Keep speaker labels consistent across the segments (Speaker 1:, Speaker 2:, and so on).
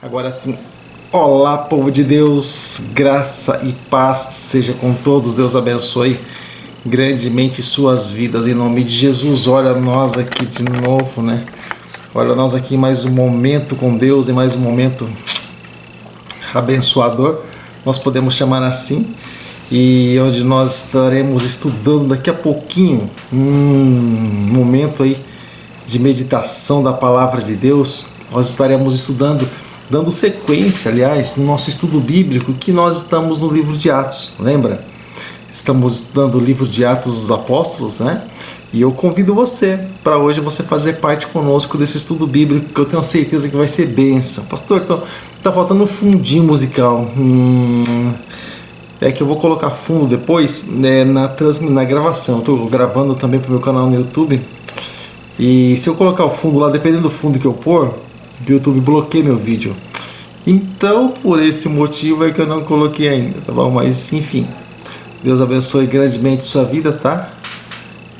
Speaker 1: Agora sim, olá povo de Deus, graça e paz seja com todos, Deus abençoe grandemente suas vidas, em nome de Jesus. Olha nós aqui de novo, né? Olha nós aqui em mais um momento com Deus, em mais um momento abençoador, nós podemos chamar assim, e onde nós estaremos estudando daqui a pouquinho, um momento aí de meditação da Palavra de Deus. Nós estaremos estudando, dando sequência, aliás, no nosso estudo bíblico, que nós estamos no livro de Atos, lembra? Estamos estudando o livro de Atos dos Apóstolos, né? E eu convido você para hoje você fazer parte conosco desse estudo bíblico, que eu tenho certeza que vai ser bênção. Pastor, tá faltando um fundinho musical. É que eu vou colocar fundo depois, né, na gravação. Estou gravando também para o meu canal no YouTube. E se eu colocar o fundo lá, dependendo do fundo que eu pôr, o YouTube bloqueia meu vídeo. Então, por esse motivo é que eu não coloquei ainda, tá bom? Mas, enfim, Deus abençoe grandemente sua vida, tá?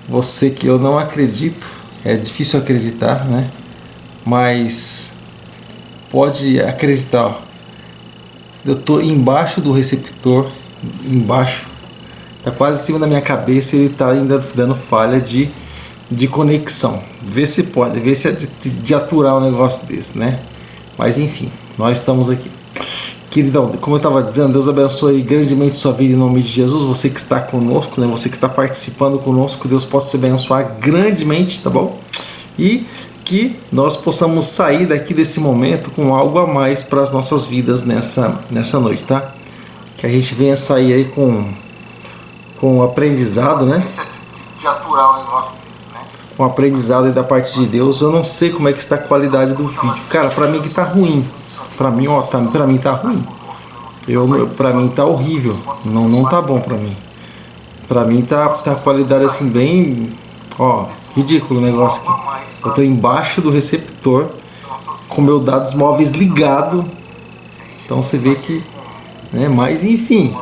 Speaker 1: Você que eu não acredito, é difícil acreditar, né? Mas pode acreditar, ó. Eu tô embaixo do receptor, embaixo, tá quase em cima da minha cabeça, e ele tá ainda dando falha de conexão. Vê se pode, vê se é de aturar um negócio desse, né? Mas enfim, nós estamos aqui. Queridão, como eu estava dizendo, Deus abençoe grandemente sua vida em nome de Jesus. Você que está conosco, né? Você que está participando conosco, Deus possa te abençoar grandemente, tá bom? E que nós possamos sair daqui desse momento com algo a mais para as nossas vidas nessa noite, tá? Que a gente venha sair aí com aprendizado, né? De aturar um negócio desse, né? Com aprendizado aí da parte de Deus. Eu não sei como é que está a qualidade do vídeo. Cara, para mim que tá ruim. Pra mim, ó, pra mim tá ruim. Pra mim tá horrível. Não tá bom pra mim. Pra mim tá a qualidade assim bem... Ó, ridículo o negócio aqui. Eu tô embaixo do receptor com meus dados móveis ligado. Então você vê que... né, mas enfim.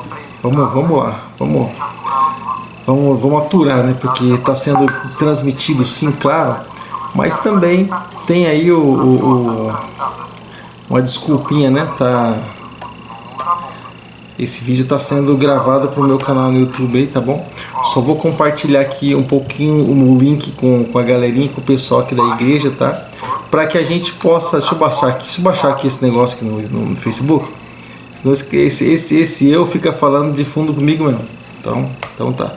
Speaker 1: Vamos lá. Vamos aturar, né? Porque tá sendo transmitido sim, claro. Mas também tem aí uma desculpinha, né? Esse vídeo está sendo gravado para o meu canal no YouTube aí, tá bom? Só vou compartilhar aqui um pouquinho o link com a galerinha, com o pessoal aqui da igreja, tá? Para que a gente possa... Deixa eu baixar aqui esse negócio aqui no Facebook. Senão esse eu fica falando de fundo comigo mesmo. Então tá.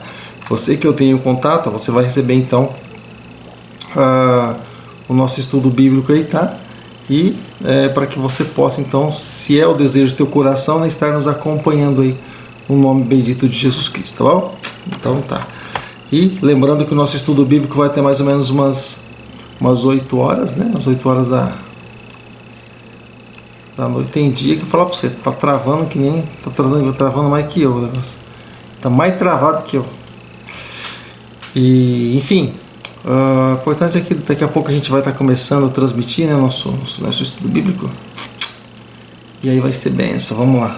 Speaker 1: Você que eu tenho contato, você vai receber então o nosso estudo bíblico aí, tá? E para que você possa, então, se é o desejo do teu coração, né, estar nos acompanhando aí no nome bendito de Jesus Cristo, tá bom? Então tá. E lembrando que o nosso estudo bíblico vai ter mais ou menos umas 8 horas, né? As 8 horas da noite. Tem dia que eu falo pra você, tá travando que nem... Tá travando mais que eu o negócio. Tá mais travado que eu. E, enfim... O importante é que daqui a pouco a gente vai estar começando a transmitir, né, nosso estudo bíblico. E aí vai ser benção. Vamos lá.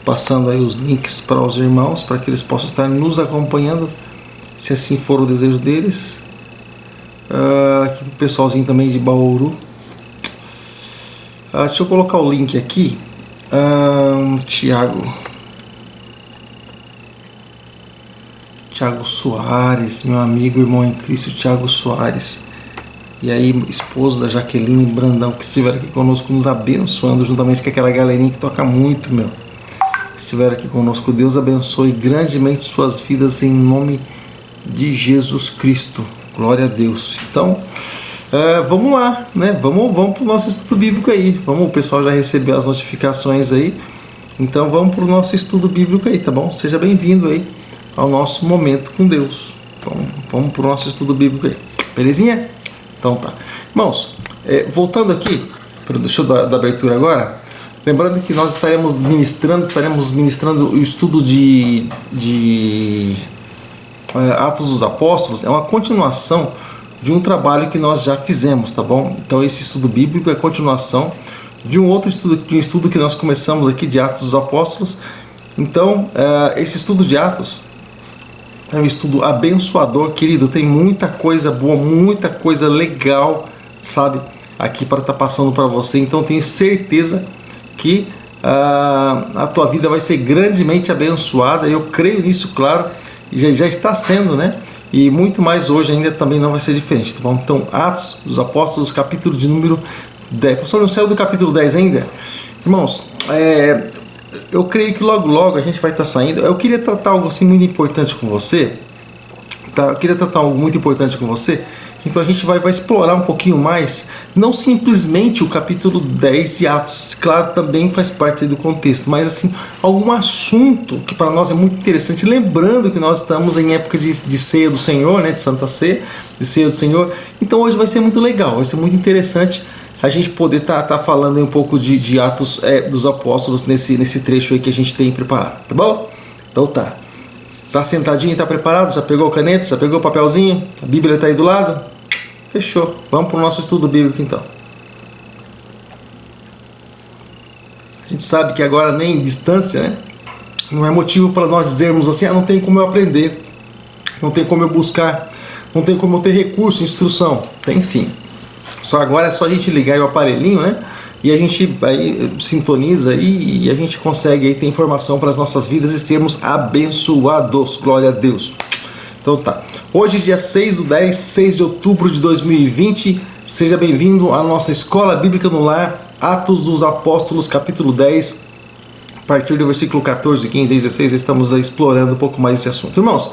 Speaker 1: Passando aí os links para os irmãos, para que eles possam estar nos acompanhando, se assim for o desejo deles. Aqui o pessoalzinho também de Bauru. Deixa eu colocar o link aqui. Tiago Soares, meu amigo, irmão em Cristo, Tiago Soares. E aí, esposo da Jaqueline Brandão, que estiveram aqui conosco, nos abençoando, juntamente com aquela galerinha que toca muito, meu. Estiveram aqui conosco. Deus abençoe grandemente suas vidas em nome de Jesus Cristo. Glória a Deus. Então, vamos lá, né? Vamos para o nosso estudo bíblico aí. O pessoal já recebeu as notificações aí. Então, vamos para o nosso estudo bíblico aí, tá bom? Seja bem-vindo aí ao nosso momento com Deus. Vamos para o nosso estudo bíblico aí. Belezinha? Então tá. Irmãos, voltando aqui, deixa eu dar abertura agora. Lembrando que nós estaremos ministrando o estudo de Atos dos Apóstolos. É uma continuação de um trabalho que nós já fizemos, tá bom? Então esse estudo bíblico é a continuação de um estudo que nós começamos aqui de Atos dos Apóstolos. Então, esse estudo de Atos é um estudo abençoador, querido. Tem muita coisa boa, muita coisa legal, sabe? aqui para estar passando para você. Então tenho certeza que a tua vida vai ser grandemente abençoada. Eu creio nisso, claro, e já está sendo, né? E muito mais hoje ainda também não vai ser diferente, tá bom? Então, Atos dos Apóstolos, capítulo de número 10. Pastor, não saiu do capítulo 10 ainda? Irmãos, eu creio que logo a gente vai estar saindo. Eu queria tratar algo assim muito importante com você, tá? Eu queria tratar algo muito importante com você. Então a gente vai explorar um pouquinho mais, não simplesmente o capítulo 10 de Atos, claro, também faz parte do contexto, mas assim, algum assunto que para nós é muito interessante, lembrando que nós estamos em época de ceia do Senhor, né, de Santa Ceia, de ceia do Senhor. Então hoje vai ser muito legal, vai ser muito interessante a gente poder tá falando aí um pouco de Atos dos Apóstolos nesse trecho aí que a gente tem preparado, tá bom? Então tá. Tá sentadinho, tá preparado? Já pegou a caneta? Já pegou o papelzinho? A Bíblia tá aí do lado? Fechou. Vamos para o nosso estudo bíblico então. A gente sabe que agora nem distância, né? Não é motivo para nós dizermos assim, não tem como eu aprender, não tem como eu buscar, não tem como eu ter recurso, instrução. Tem sim. Só agora é só a gente ligar aí o aparelhinho, né? E a gente aí sintoniza aí e a gente consegue aí ter informação para as nossas vidas e sermos abençoados. Glória a Deus. Então tá. Hoje, dia 6/10, 6 de outubro de 2020. Seja bem-vindo à nossa Escola Bíblica no Lar, Atos dos Apóstolos, capítulo 10. A partir do versículo 14, 15 e 16, estamos explorando um pouco mais esse assunto. Irmãos,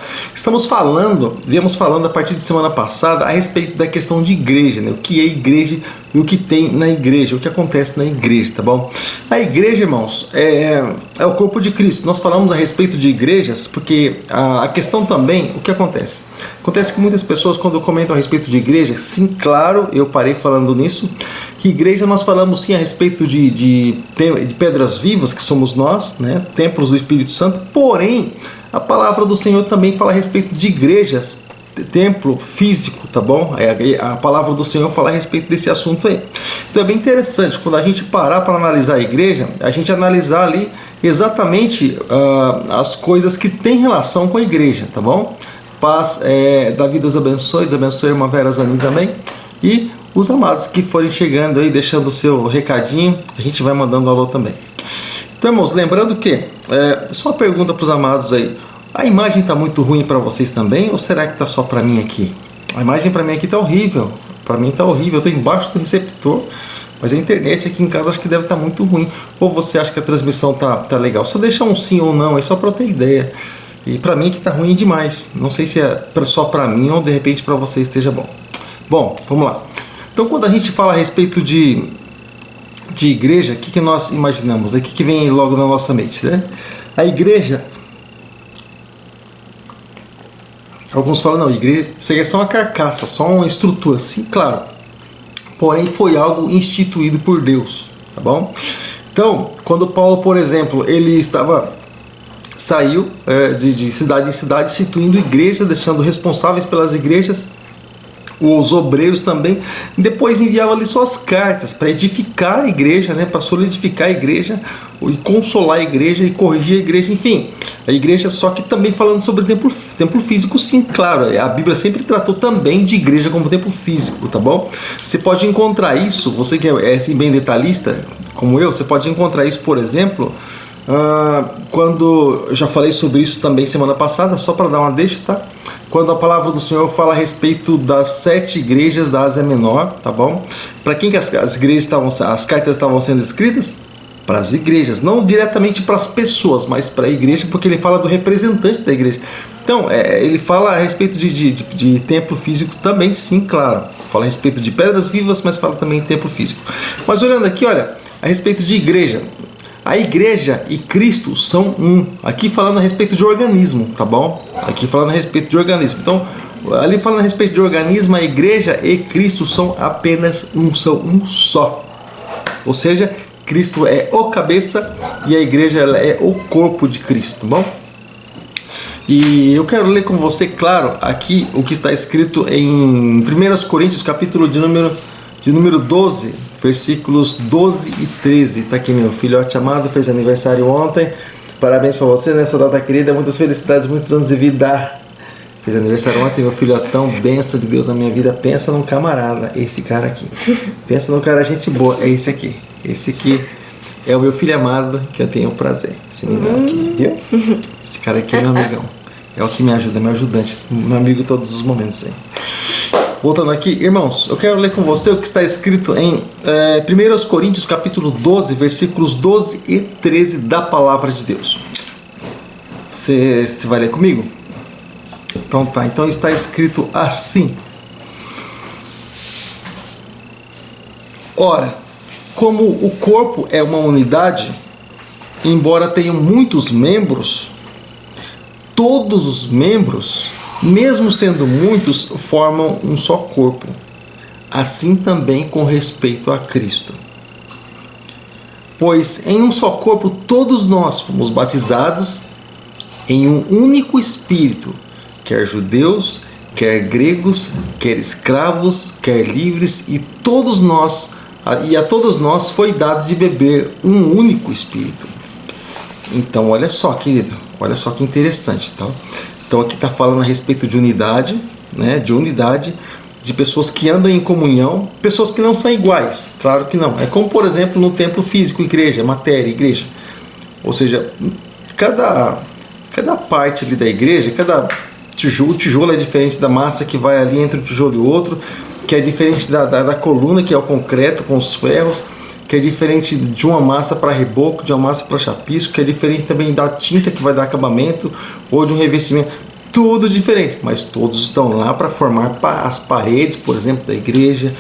Speaker 1: viemos falando a partir de semana passada a respeito da questão de igreja, né? O que é igreja e o que tem na igreja, o que acontece na igreja, tá bom? A igreja, irmãos, é o corpo de Cristo. Nós falamos a respeito de igrejas porque a questão também, o que acontece? Acontece que muitas pessoas, quando comentam a respeito de igreja, sim, claro, eu parei falando nisso, que igreja nós falamos sim a respeito de pedras vivas, que somos nós, né? Templos do Espírito Santo, porém, a palavra do Senhor também fala a respeito de igrejas, templo físico, tá bom? A palavra do Senhor fala a respeito desse assunto aí. Então é bem interessante, quando a gente parar para analisar a igreja, a gente analisar ali exatamente as coisas que têm relação com a igreja, tá bom? Paz, Davi Deus abençoe a irmã Vera Zanin também, e os amados que forem chegando aí, deixando o seu recadinho, a gente vai mandando alô também. Então, irmãos, lembrando que, só uma pergunta para os amados aí, a imagem está muito ruim para vocês também, ou será que está só para mim aqui? A imagem para mim aqui está horrível, para mim está horrível, eu estou embaixo do receptor, mas a internet aqui em casa acho que deve estar muito ruim, ou você acha que a transmissão tá legal? Só deixa um sim ou não aí, só para eu ter ideia. E para mim que está ruim demais, não sei se é só para mim ou de repente para você esteja bom. Bom, vamos lá. Então, quando a gente fala a respeito de igreja, o que nós imaginamos? O que vem logo na nossa mente, né? A igreja, alguns falam, não, igreja, isso aí é só uma carcaça, só uma estrutura. Sim, claro. Porém, foi algo instituído por Deus, tá bom? Então, quando Paulo, por exemplo, ele saiu de cidade em cidade, instituindo igreja, deixando responsáveis pelas igrejas, os obreiros também, depois enviava ali suas cartas para edificar a igreja, né, para solidificar a igreja, e consolar a igreja e corrigir a igreja, enfim, a igreja, só que também falando sobre templo físico, sim, claro, a Bíblia sempre tratou também de igreja como templo físico, tá bom? Você pode encontrar isso, você que é assim, bem detalhista, como eu, você pode encontrar isso, por exemplo, quando eu já falei sobre isso também semana passada, só para dar uma deixa, tá? Quando a palavra do Senhor fala a respeito das 7 igrejas da Ásia Menor, tá bom? Para quem que as cartas estavam sendo escritas? Para as igrejas, não diretamente para as pessoas, mas para a igreja, porque ele fala do representante da igreja. Então, ele fala a respeito de templo físico também, sim, claro. Fala a respeito de pedras vivas, mas fala também de templo físico. Mas olhando aqui, olha, a respeito de igreja, a igreja e Cristo são um. Aqui falando a respeito de organismo, tá bom? Aqui falando a respeito de organismo. Então, ali falando a respeito de organismo, a igreja e Cristo são apenas são um só. Ou seja, Cristo é o cabeça e a igreja ela é o corpo de Cristo, tá bom? E eu quero ler com você, claro, aqui o que está escrito em 1 Coríntios, capítulo de número 12, versículos 12 e 13. Está aqui meu filhote amado, fez aniversário ontem. Parabéns para você nessa data querida, muitas felicidades, muitos anos de vida. Fez aniversário ontem, meu filhotão, bênção de Deus na minha vida. Pensa num camarada, esse cara aqui. Pensa num cara gente boa, é esse aqui. Esse aqui é o meu filho amado, que eu tenho o prazer. Esse menino aqui, viu? Esse cara aqui é meu amigão. É o que me ajuda, meu ajudante, meu amigo em todos os momentos aí. Voltando aqui, irmãos, eu quero ler com você o que está escrito em 1 Coríntios capítulo 12, versículos 12 e 13 da palavra de Deus. Você vai ler comigo? Então tá, então está escrito assim: ora, como o corpo é uma unidade, embora tenham muitos membros, todos os membros, mesmo sendo muitos, formam um só corpo. Assim também com respeito a Cristo. Pois em um só corpo todos nós fomos batizados em um único Espírito, quer judeus, quer gregos, quer escravos, quer livres, e a todos nós foi dado de beber um único Espírito. Então, olha só, querido, olha só que interessante, tá? Então, aqui está falando a respeito de unidade, né? De unidade, de pessoas que andam em comunhão, pessoas que não são iguais, claro que não. É como, por exemplo, no templo físico, igreja, matéria, igreja. Ou seja, cada parte ali da igreja, cada tijolo é diferente da massa que vai ali entre um tijolo e outro, que é diferente da coluna, que é o concreto com os ferros, que é diferente de uma massa para reboco, de uma massa para chapisco, que é diferente também da tinta que vai dar acabamento, ou de um revestimento. Tudo diferente, mas todos estão lá para formar as paredes, por exemplo, da igreja,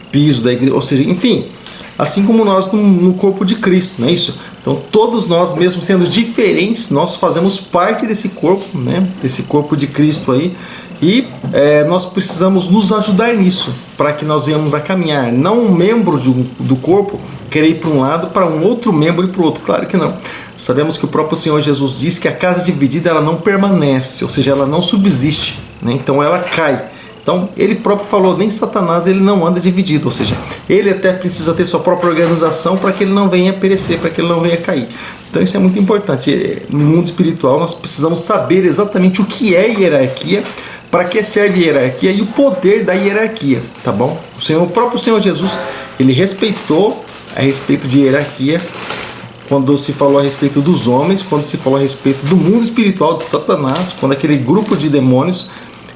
Speaker 1: piso da igreja, ou seja, enfim, assim como nós no corpo de Cristo, não é isso? Então todos nós, mesmo sendo diferentes, nós fazemos parte desse corpo, né? Desse corpo de Cristo aí, e nós precisamos nos ajudar nisso, para que nós venhamos a caminhar. Não um membro do corpo querer ir para um lado, para um outro membro ir para o outro, claro que não. Sabemos que o próprio Senhor Jesus diz que a casa dividida ela não permanece, ou seja, ela não subsiste, né? Então ela cai. Então ele próprio falou, nem Satanás ele não anda dividido, ou seja, ele até precisa ter sua própria organização para que ele não venha perecer, para que ele não venha cair. Então isso é muito importante. No mundo espiritual nós precisamos saber exatamente o que é hierarquia, para que serve a hierarquia e o poder da hierarquia, tá bom? O próprio Senhor Jesus, ele respeitou a respeito de hierarquia, quando se falou a respeito dos homens, quando se falou a respeito do mundo espiritual de Satanás, quando aquele grupo de demônios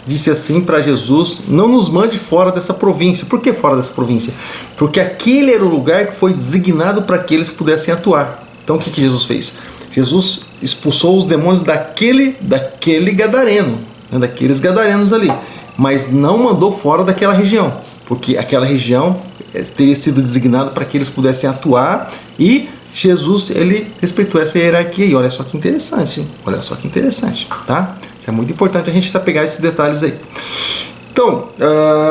Speaker 1: disse assim para Jesus, não nos mande fora dessa província. Por que fora dessa província? Porque aquele era o lugar que foi designado para que eles pudessem atuar. Então o que Jesus fez? Jesus expulsou os demônios daquele gadareno, né, daqueles gadarenos ali, mas não mandou fora daquela região, porque aquela região teria sido designada para que eles pudessem atuar, e Jesus ele respeitou essa hierarquia. E olha só que interessante, hein? Olha só que interessante, tá? Isso é muito importante a gente pegar esses detalhes aí. Então,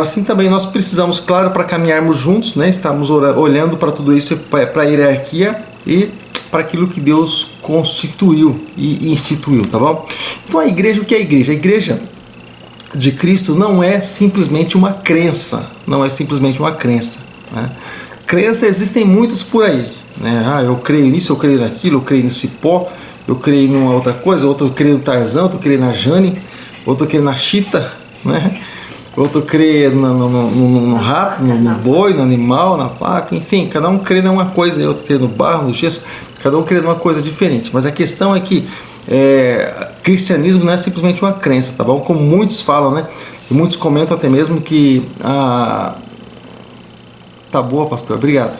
Speaker 1: assim também nós precisamos, claro, para caminharmos juntos, né? Estamos olhando para tudo isso, para a hierarquia e para aquilo que Deus constituiu e instituiu, tá bom? Então a igreja, o que é a igreja? A igreja de Cristo não é simplesmente uma crença, não é simplesmente uma crença, né? Crença existem muitos por aí, né? Eu creio nisso, eu creio naquilo, eu creio no cipó, eu creio numa outra coisa, outro eu creio no Tarzan, outro eu creio na Jane, outro eu creio na Chita, né? Outro crê no rato, no boi, no animal, na vaca, enfim, cada um crê numa coisa, outro crê no barro, no gesso, cada um crê numa coisa diferente. Mas a questão é que cristianismo não é simplesmente uma crença, tá bom? Como muitos falam, né? E muitos comentam até mesmo que tá boa, pastor, obrigado.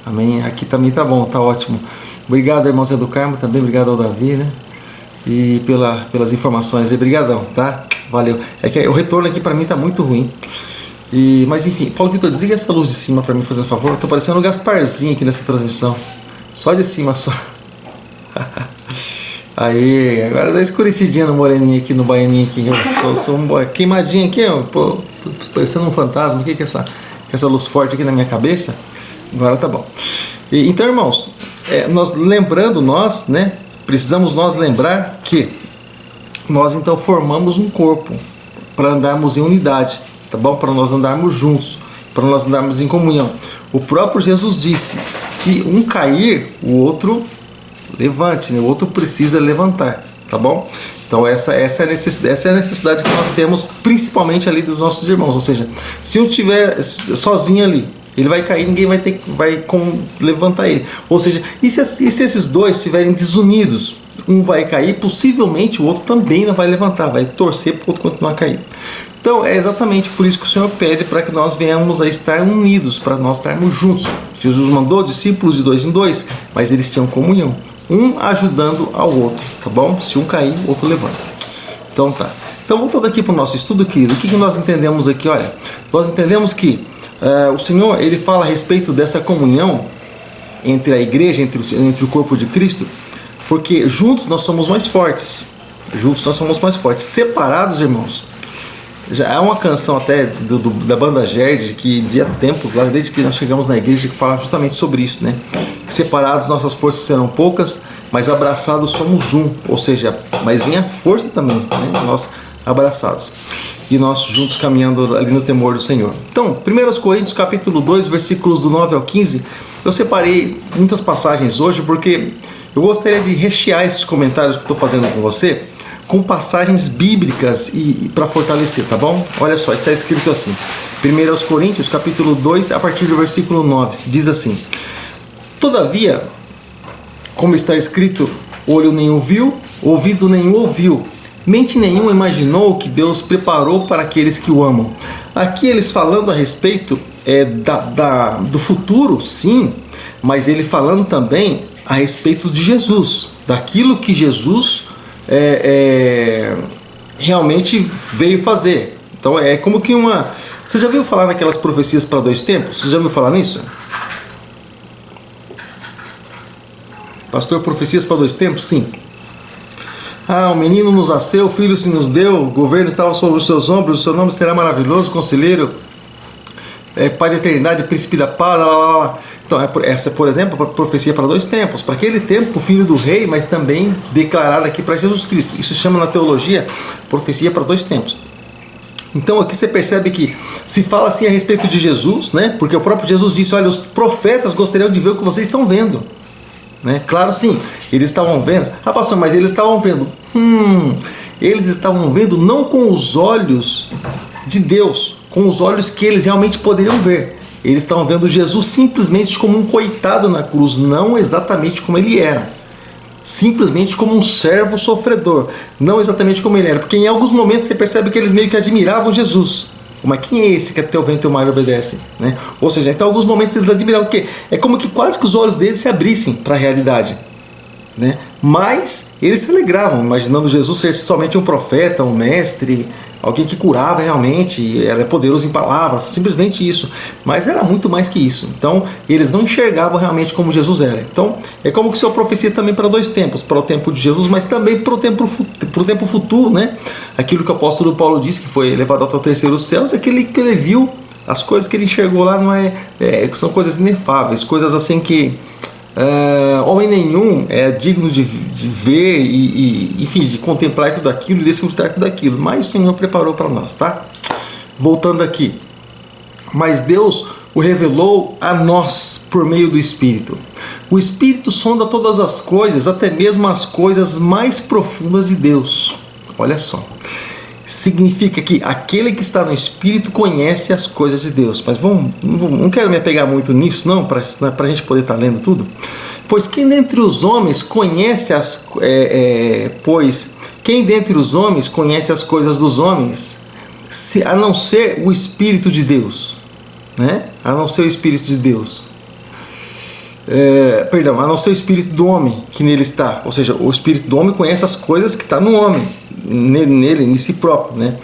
Speaker 1: Amém. Aqui também tá bom, tá ótimo. Obrigado, irmão Zé do Carmo, também obrigado ao Davi, né? E pelas informações aí, brigadão, tá? Valeu. É que o retorno aqui pra mim tá muito ruim. Mas enfim, Paulo Vitor, desliga essa luz de cima pra mim, fazer um favor. Eu tô parecendo um Gasparzinho aqui nessa transmissão. Só de cima, só. Aí, agora dá escurecidinha no moreninho aqui, no baianinho aqui. Eu sou um queimadinho aqui, ó. Pô, parecendo um fantasma. O que é essa luz forte aqui na minha cabeça? Agora tá bom. Então, irmãos, nós, né? Precisamos nós lembrar que nós então formamos um corpo para andarmos em unidade, tá bom? Para nós andarmos juntos, para nós andarmos em comunhão. O próprio Jesus disse, se um cair, o outro levante, né? O outro precisa levantar, tá bom? Então essa é a necessidade que nós temos, principalmente ali dos nossos irmãos. Ou seja, se um estiver sozinho ali, ele vai cair, ninguém vai levantar ele. Ou seja, e se esses dois estiverem desunidos, um vai cair, possivelmente o outro também não vai levantar, vai torcer para o outro continuar a cair. Então é exatamente por isso que o Senhor pede para que nós venhamos a estar unidos, para nós estarmos juntos. Jesus mandou discípulos de 2 em 2, mas eles tinham comunhão, um ajudando ao outro, tá bom? Se um cair, o outro levanta. Então tá. Então voltando aqui para o nosso estudo, querido, o que nós entendemos aqui? Olha, nós entendemos que o Senhor, ele fala a respeito dessa comunhão entre a igreja, entre o corpo de Cristo, porque juntos nós somos mais fortes. Juntos nós somos mais fortes. Separados, irmãos, já há uma canção até da banda Gerd, que de há tempos, lá, desde que nós chegamos na igreja, que fala justamente sobre isso, né? Separados nossas forças serão poucas, mas abraçados somos um. Ou seja, mas vem a força também, né? Nós abraçados. E nós juntos caminhando ali no temor do Senhor. Então, 1 Coríntios capítulo 2, versículos do 9 ao 15, eu separei muitas passagens hoje, porque eu gostaria de rechear esses comentários que estou fazendo com você com passagens bíblicas e para fortalecer, tá bom? Olha só, está escrito assim, 1 Coríntios capítulo 2, a partir do versículo 9, diz assim: todavia, como está escrito, olho nenhum viu, ouvido nenhum ouviu, mente nenhuma imaginou o que Deus preparou para aqueles que o amam. Aqui eles falando a respeito do futuro, sim, mas ele falando também a respeito de Jesus, daquilo que Jesus realmente veio fazer. Então é como que Você já viu falar naquelas profecias para 2 tempos? Você já viu falar nisso? Pastor, profecias para 2 tempos? Sim. O menino nos nasceu, o filho se nos deu, o governo estava sobre os seus ombros, o seu nome será maravilhoso, conselheiro, Pai da eternidade, príncipe da paz, lá, lá, lá. Então, essa, por exemplo, a profecia para 2 tempos. Para aquele tempo, o filho do rei, mas também declarada aqui para Jesus Cristo. Isso se chama na teologia profecia para 2 tempos. Então aqui você percebe que se fala assim a respeito de Jesus, né? Porque o próprio Jesus disse, olha, os profetas gostariam de ver o que vocês estão vendo. Né? Claro, sim, eles estavam vendo. Pastor, mas eles estavam vendo. Eles estavam vendo não com os olhos de Deus, com os olhos que eles realmente poderiam ver. Eles estavam vendo Jesus simplesmente como um coitado na cruz, não exatamente como ele era. Simplesmente como um servo sofredor, não exatamente como ele era. Porque em alguns momentos você percebe que eles meio que admiravam Jesus. Mas quem é esse que até o vento e o mar obedecem? Né? Ou seja, então, em alguns momentos eles admiravam o quê? É como que quase que os olhos deles se abrissem para a realidade. Né? Mas eles se alegravam, imaginando Jesus ser somente um profeta, um mestre, alguém que curava realmente, era poderoso em palavras, simplesmente isso. Mas era muito mais que isso. Então, eles não enxergavam realmente como Jesus era. Então, é como que se profecia também para 2 tempos, para o tempo de Jesus, mas também para o tempo futuro, né? Aquilo que o apóstolo Paulo disse, que foi levado até o 3º céu, é aquele que ele viu, as coisas que ele enxergou lá são coisas inefáveis, coisas assim que homem nenhum é digno de ver enfim, de contemplar tudo aquilo e desfrutar tudo aquilo, mas o Senhor preparou para nós, tá? Voltando aqui, mas Deus o revelou a nós por meio do Espírito. O Espírito sonda todas as coisas, até mesmo as coisas mais profundas de Deus. Olha só, significa que aquele que está no Espírito conhece as coisas de Deus. Mas não quero me apegar muito nisso, não, para a gente poder estar lendo tudo. Pois quem dentre os homens conhece as coisas dos homens, a não ser o Espírito de Deus, né? A não ser o Espírito de Deus. A não ser o Espírito do homem que nele está. Ou seja, o Espírito do homem conhece as coisas que está no homem, nele, em si próprio, né?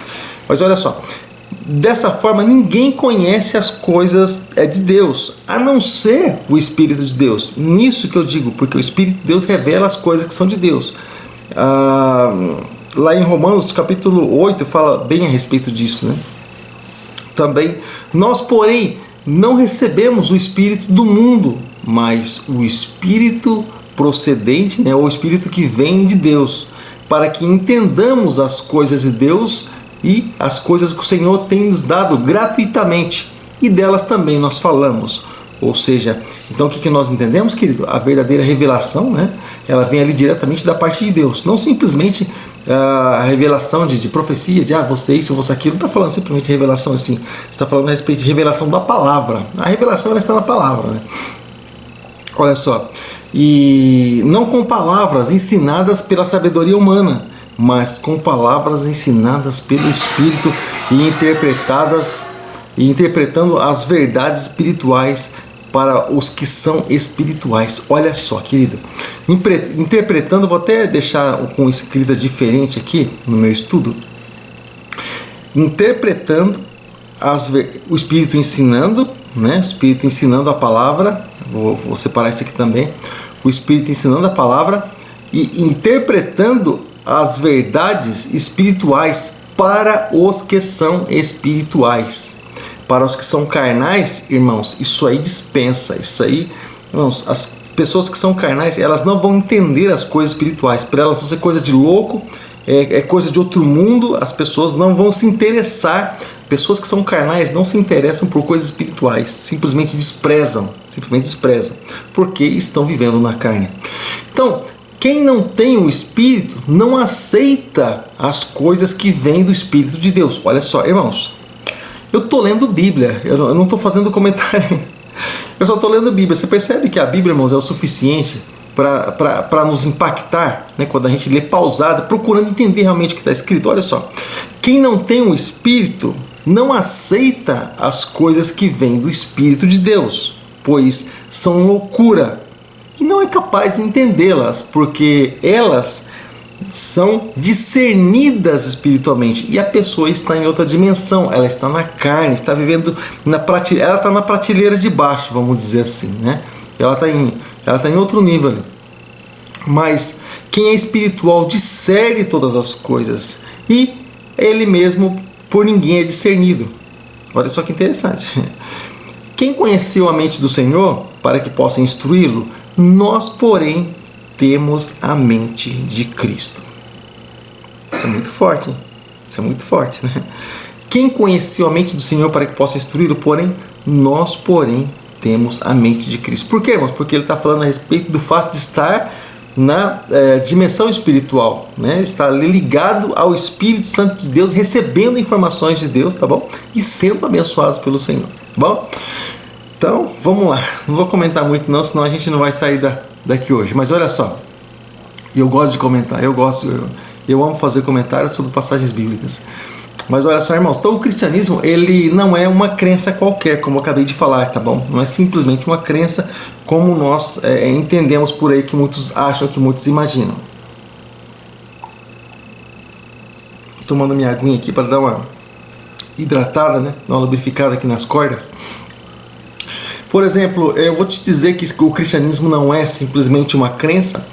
Speaker 1: Mas olha só, dessa forma ninguém conhece as coisas de Deus, a não ser o Espírito de Deus. Nisso que eu digo, porque o Espírito de Deus revela as coisas que são de Deus. Lá em Romanos capítulo 8 fala bem a respeito disso, né? Também, nós porém não recebemos o Espírito do mundo, mas o Espírito procedente, né, o Espírito que vem de Deus, para que entendamos as coisas de Deus e as coisas que o Senhor tem nos dado gratuitamente, e delas também nós falamos. Ou seja, então o que nós entendemos, querido? A verdadeira revelação, né, ela vem ali diretamente da parte de Deus, não simplesmente a revelação de profecia, de você isso, você aquilo. Não está falando simplesmente de revelação assim, está falando a respeito de revelação da palavra. A revelação ela está na palavra, né? Olha só, e não com palavras ensinadas pela sabedoria humana, mas com palavras ensinadas pelo Espírito e interpretando as verdades espirituais para os que são espirituais. Olha só, querido, interpretando, vou até deixar com escrita diferente aqui no meu estudo, interpretando o Espírito ensinando, né? O Espírito ensinando a palavra, vou separar isso aqui também, o Espírito ensinando a palavra e interpretando as verdades espirituais para os que são espirituais. Para os que são carnais, irmãos, isso aí dispensa. Isso aí, irmãos, as pessoas que são carnais, elas não vão entender as coisas espirituais. Para elas vão ser coisa de louco, é coisa de outro mundo. As pessoas não vão se interessar. Pessoas que são carnais não se interessam por coisas espirituais. Simplesmente desprezam. Porque estão vivendo na carne. Então, quem não tem o Espírito não aceita as coisas que vêm do Espírito de Deus. Olha só, irmãos. Eu estou lendo Bíblia, eu não estou fazendo comentário, eu só estou lendo Bíblia. Você percebe que a Bíblia, irmãos, é o suficiente para nos impactar, né? Quando a gente lê pausada, procurando entender realmente o que está escrito. Olha só, quem não tem o Espírito não aceita as coisas que vêm do Espírito de Deus, pois são loucura, e não é capaz de entendê-las, porque elas são discernidas espiritualmente, e a pessoa está em outra dimensão, ela está na carne, está vivendo ela está na prateleira de baixo, vamos dizer assim, né? Ela está em outro nível ali. Mas quem é espiritual discerne todas as coisas, e ele mesmo por ninguém é discernido. Olha só que interessante. Quem conheceu a mente do Senhor para que possa instruí-lo? Nós, porém, temos a mente de Cristo. Isso é muito forte, hein? Isso é muito forte, né? Quem conheceu a mente do Senhor para que possa instruí-lo? Nós, porém, temos a mente de Cristo. Por quê, irmãos? Porque ele está falando a respeito do fato de estar na dimensão espiritual, né? Está ali ligado ao Espírito Santo de Deus, recebendo informações de Deus, tá bom? E sendo abençoados pelo Senhor, tá bom? Então, vamos lá. Não vou comentar muito não, senão a gente não vai sair daqui hoje. Mas olha só, eu gosto de comentar, eu amo fazer comentários sobre passagens bíblicas. Mas olha só, irmãos, então o cristianismo, ele não é uma crença qualquer, como eu acabei de falar, tá bom? Não é simplesmente uma crença como nós entendemos por aí, que muitos acham, que muitos imaginam. Tomando minha aguinha aqui para dar uma hidratada, né? Dar uma lubrificada aqui nas cordas. Por exemplo, eu vou te dizer que o cristianismo não é simplesmente uma crença,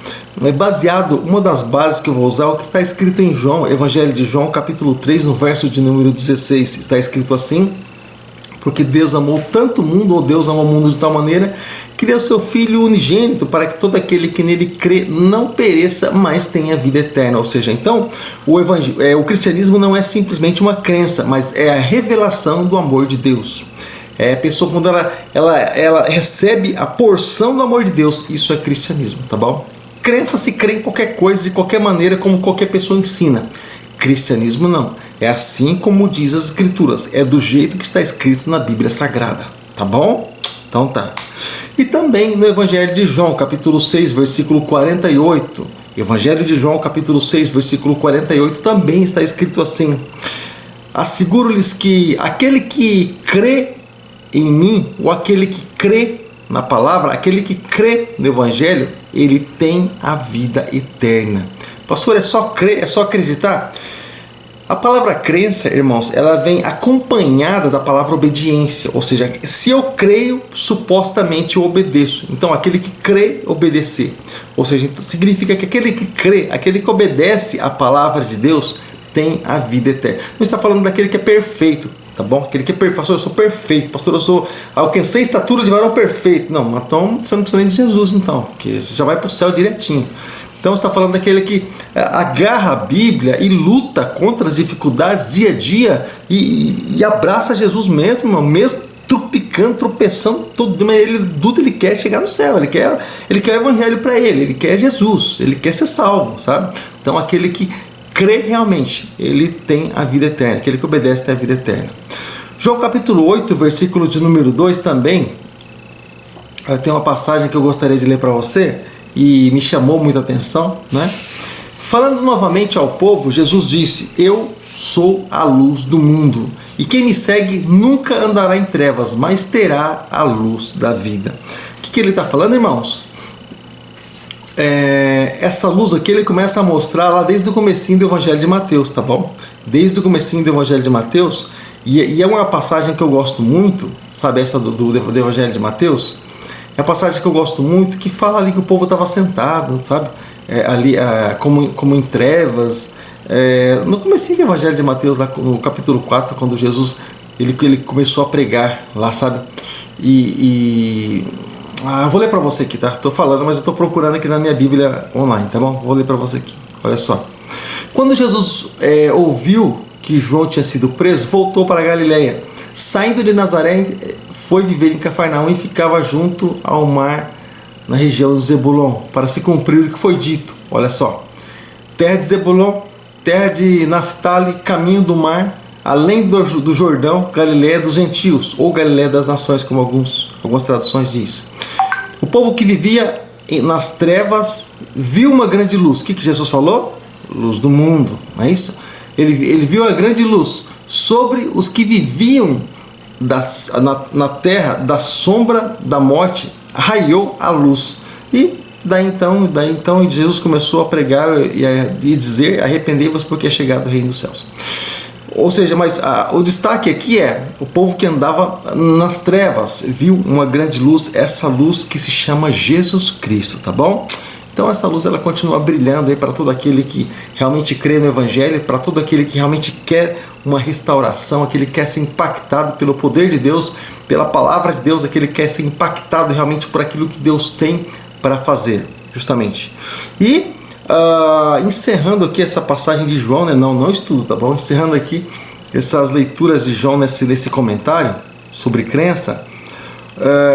Speaker 1: é baseado, uma das bases que eu vou usar é o que está escrito em João, Evangelho de João, capítulo 3, no verso de número 16, está escrito assim: porque Deus amou tanto o mundo, ou Deus amou o mundo de tal maneira, que deu seu Filho unigênito, para que todo aquele que nele crê não pereça, mas tenha vida eterna. Ou seja, então, o cristianismo não é simplesmente uma crença, mas é a revelação do amor de Deus. A pessoa, quando ela recebe a porção do amor de Deus, isso é cristianismo, tá bom? Crença se crê em qualquer coisa, de qualquer maneira, como qualquer pessoa ensina. Cristianismo não. É assim como diz as Escrituras. É do jeito que está escrito na Bíblia Sagrada, tá bom? Então tá. E também no Evangelho de João, capítulo 6, versículo 48. Evangelho de João, capítulo 6, versículo 48, também está escrito assim: asseguro-lhes que aquele que crê em mim, ou aquele que crê na palavra, aquele que crê no Evangelho, ele tem a vida eterna. Pastor, é só crer, é só acreditar? A palavra crença, irmãos, ela vem acompanhada da palavra obediência. Ou seja, se eu creio, supostamente eu obedeço. Então, aquele que crê, obedecer. Ou seja, significa que aquele que crê, aquele que obedece a palavra de Deus, tem a vida eterna. Não está falando daquele que é perfeito, tá bom? Aquele que é perfeito. Pastor, eu sou perfeito. Pastor, eu alcancei estatura de varão perfeito. Não, então você não precisa nem de Jesus, então, porque você já vai para o céu direitinho. Então você está falando daquele que agarra a Bíblia e luta contra as dificuldades dia a dia e abraça Jesus mesmo tropeçando, ele luta, ele quer chegar no céu, ele quer o Evangelho para ele quer Jesus, ele quer ser salvo, sabe? Então aquele que crê realmente, ele tem a vida eterna. Aquele que obedece tem a vida eterna. João capítulo 8, versículo de número 2 também, tem uma passagem que eu gostaria de ler para você e me chamou muita atenção, né? Falando novamente ao povo, Jesus disse: eu sou a luz do mundo, e quem me segue nunca andará em trevas, mas terá a luz da vida. O que ele está falando, irmãos? Essa luz aqui ele começa a mostrar lá desde o comecinho do Evangelho de Mateus, tá bom? Desde o comecinho do Evangelho de Mateus, e é uma passagem que eu gosto muito, sabe, essa do Evangelho de Mateus, é a passagem que eu gosto muito, que fala ali que o povo estava sentado, sabe, como em trevas, no comecinho do Evangelho de Mateus, lá no capítulo 4, quando Jesus ele começou a pregar lá, sabe, eu vou ler para você aqui, tá? Estou falando, mas eu estou procurando aqui na minha Bíblia online, tá bom? Vou ler para você aqui, olha só. Quando Jesus ouviu que João tinha sido preso, voltou para a Galileia. Saindo de Nazaré, foi viver em Cafarnaum e ficava junto ao mar, na região do Zebulon, para se cumprir o que foi dito. Olha só. Terra de Zebulon, terra de Naftali, caminho do mar, além do Jordão, Galileia dos gentios, ou Galileia das nações, como algumas traduções dizem. O povo que vivia nas trevas viu uma grande luz. O que Jesus falou? Luz do mundo, não é isso? Ele viu a grande luz sobre os que viviam na terra da sombra da morte, raiou a luz. E daí então Jesus começou a pregar e dizer: arrependei-vos porque é chegado o reino dos céus. Ou seja, mas o destaque aqui é o povo que andava nas trevas viu uma grande luz, essa luz que se chama Jesus Cristo, tá bom? Então essa luz ela continua brilhando aí para todo aquele que realmente crê no Evangelho, para todo aquele que realmente quer uma restauração, aquele que quer ser impactado pelo poder de Deus, pela palavra de Deus, aquele que quer ser impactado realmente por aquilo que Deus tem para fazer, justamente. E encerrando aqui essa passagem de João, né? não estudo, tá bom? Encerrando aqui essas leituras de João nesse comentário sobre crença,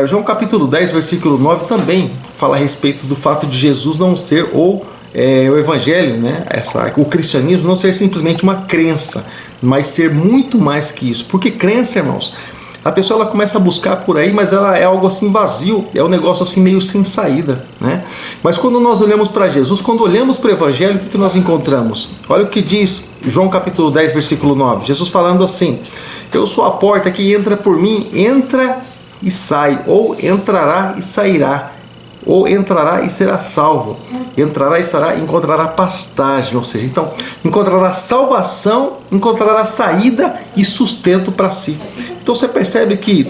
Speaker 1: João capítulo 10, versículo 9 também fala a respeito do fato de Jesus não ser, o Evangelho, né? O cristianismo não ser simplesmente uma crença, mas ser muito mais que isso. Porque crença, irmãos, a pessoa ela começa a buscar por aí, mas ela é algo assim vazio, é um negócio assim meio sem saída, né? Mas quando nós olhamos para Jesus, quando olhamos para o Evangelho, o que nós encontramos? Olha o que diz João capítulo 10, versículo 9. Jesus falando assim: eu sou a porta, que entra por mim, entra e sai, ou entrará e sairá, ou entrará e será salvo, entrará e sairá, encontrará pastagem, ou seja, então encontrará salvação, encontrará saída e sustento para si. Então você percebe que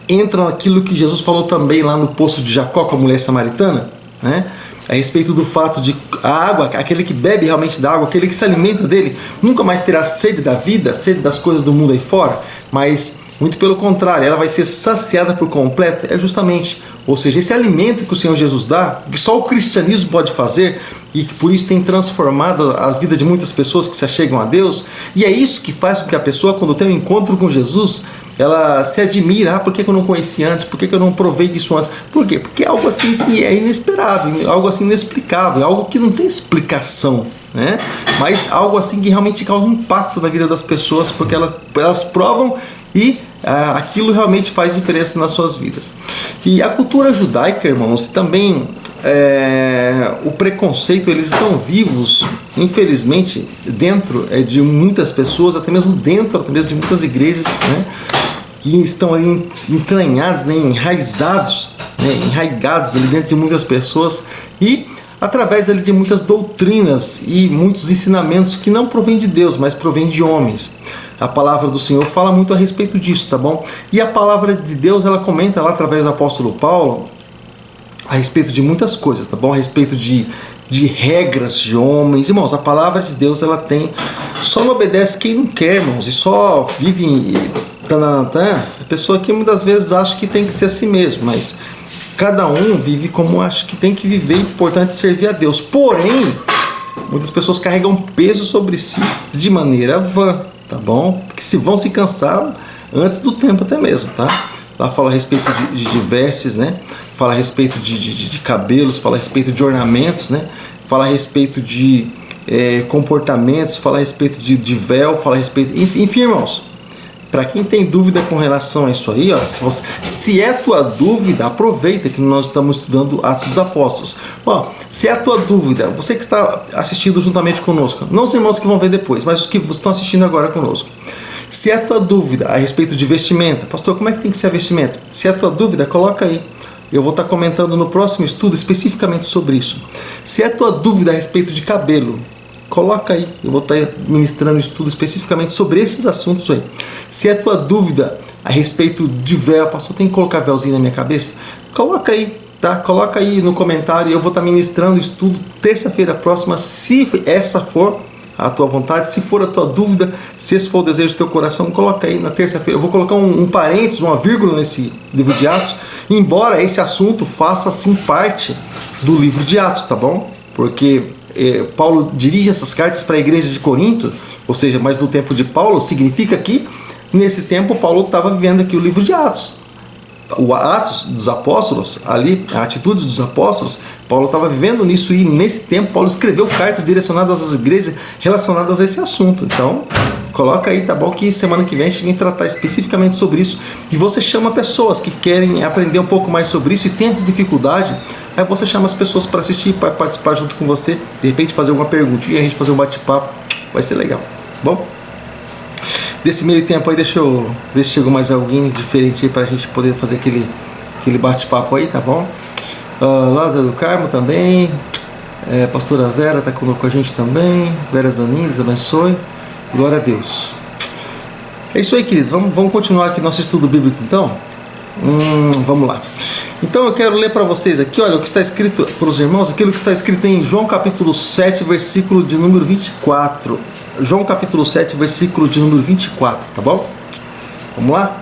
Speaker 1: entra naquilo que Jesus falou também lá no poço de Jacó com a mulher samaritana, né? A respeito do fato de a água, aquele que bebe realmente da água, aquele que se alimenta dele, nunca mais terá sede da vida, sede das coisas do mundo aí fora, mas muito pelo contrário, ela vai ser saciada por completo. É justamente, ou seja, esse alimento que o Senhor Jesus dá, que só o cristianismo pode fazer, e que por isso tem transformado a vida de muitas pessoas que se achegam a Deus, e é isso que faz com que a pessoa, quando tem um encontro com Jesus, ela se admira: por que eu não conheci antes? Por que eu não provei disso antes? Por quê? Porque é algo assim que é inesperável, algo assim inexplicável, algo que não tem explicação, né? Mas algo assim que realmente causa um impacto na vida das pessoas, porque elas provam e aquilo realmente faz diferença nas suas vidas. E a cultura judaica, irmãos, também o preconceito, eles estão vivos, infelizmente, dentro de muitas pessoas, até mesmo dentro de muitas igrejas, né? E estão ali entranhados, né? Enraizados, né? Enraigados ali dentro de muitas pessoas, e através ali de muitas doutrinas e muitos ensinamentos que não provêm de Deus, mas provêm de homens. A palavra do Senhor fala muito a respeito disso, tá bom? E a palavra de Deus, ela comenta lá através do apóstolo Paulo a respeito de muitas coisas, tá bom? A respeito de regras de homens. Irmãos, a palavra de Deus, ela tem... Só não obedece quem não quer, irmãos, e só vive... A pessoa que muitas vezes acha que tem que ser assim mesmo, mas cada um vive como acha que tem que viver, é importante servir a Deus. Porém, muitas pessoas carregam peso sobre si de maneira vã, tá bom? Porque se vão se cansar antes do tempo até mesmo, tá? Lá fala a respeito de vestes, né? Fala a respeito de cabelos, fala a respeito de ornamentos, né? Fala a respeito de comportamentos, fala a respeito de véu, fala a respeito... Enfim, irmãos, para quem tem dúvida com relação a isso aí, ó, se é tua dúvida, aproveita que nós estamos estudando Atos dos Apóstolos. Ó, se é a tua dúvida, você que está assistindo juntamente conosco, não os irmãos que vão ver depois, mas os que estão assistindo agora conosco. Se é a tua dúvida a respeito de vestimenta, pastor, como é que tem que ser a vestimenta? Se é a tua dúvida, coloca aí. Eu vou estar comentando no próximo estudo especificamente sobre isso. Se é a tua dúvida a respeito de cabelo, coloca aí, eu vou estar ministrando estudo especificamente sobre esses assuntos aí. Se é a tua dúvida a respeito de véu, pastor, tem que colocar véuzinho na minha cabeça? Coloca aí, tá? Coloca aí no comentário, eu vou estar ministrando estudo terça-feira próxima, se essa for a tua vontade, se for a tua dúvida, se esse for o desejo do teu coração, coloca aí na terça-feira. Eu vou colocar um parênteses, uma vírgula nesse livro de Atos, embora esse assunto faça assim parte do livro de Atos, tá bom? Porque Paulo dirige essas cartas para a igreja de Corinto, ou seja, mas do tempo de Paulo, significa que nesse tempo Paulo estava vivendo aqui o livro de Atos. O Atos dos Apóstolos, ali, a atitude dos apóstolos, Paulo estava vivendo nisso e nesse tempo Paulo escreveu cartas direcionadas às igrejas relacionadas a esse assunto. Então, coloca aí, tá bom? Que semana que vem a gente vem tratar especificamente sobre isso. E você chama pessoas que querem aprender um pouco mais sobre isso e tem essa dificuldade. Aí você chama as pessoas para assistir, para participar junto com você, de repente fazer alguma perguntinha, a gente fazer um bate-papo, vai ser legal, bom? Desse meio tempo aí, deixa eu ver se chegou mais alguém diferente aí para a gente poder fazer aquele bate-papo aí, tá bom? Lázaro do Carmo também, pastora Vera está com a gente também, Vera Zanin, Deus abençoe, glória a Deus. É isso aí, querido, vamos continuar aqui nosso estudo bíblico então? Vamos lá. Então eu quero ler para vocês aqui, olha, o que está escrito para os irmãos, aquilo que está escrito em João capítulo 7, versículo de número 24. João capítulo 7, versículo de número 24, tá bom? Vamos lá?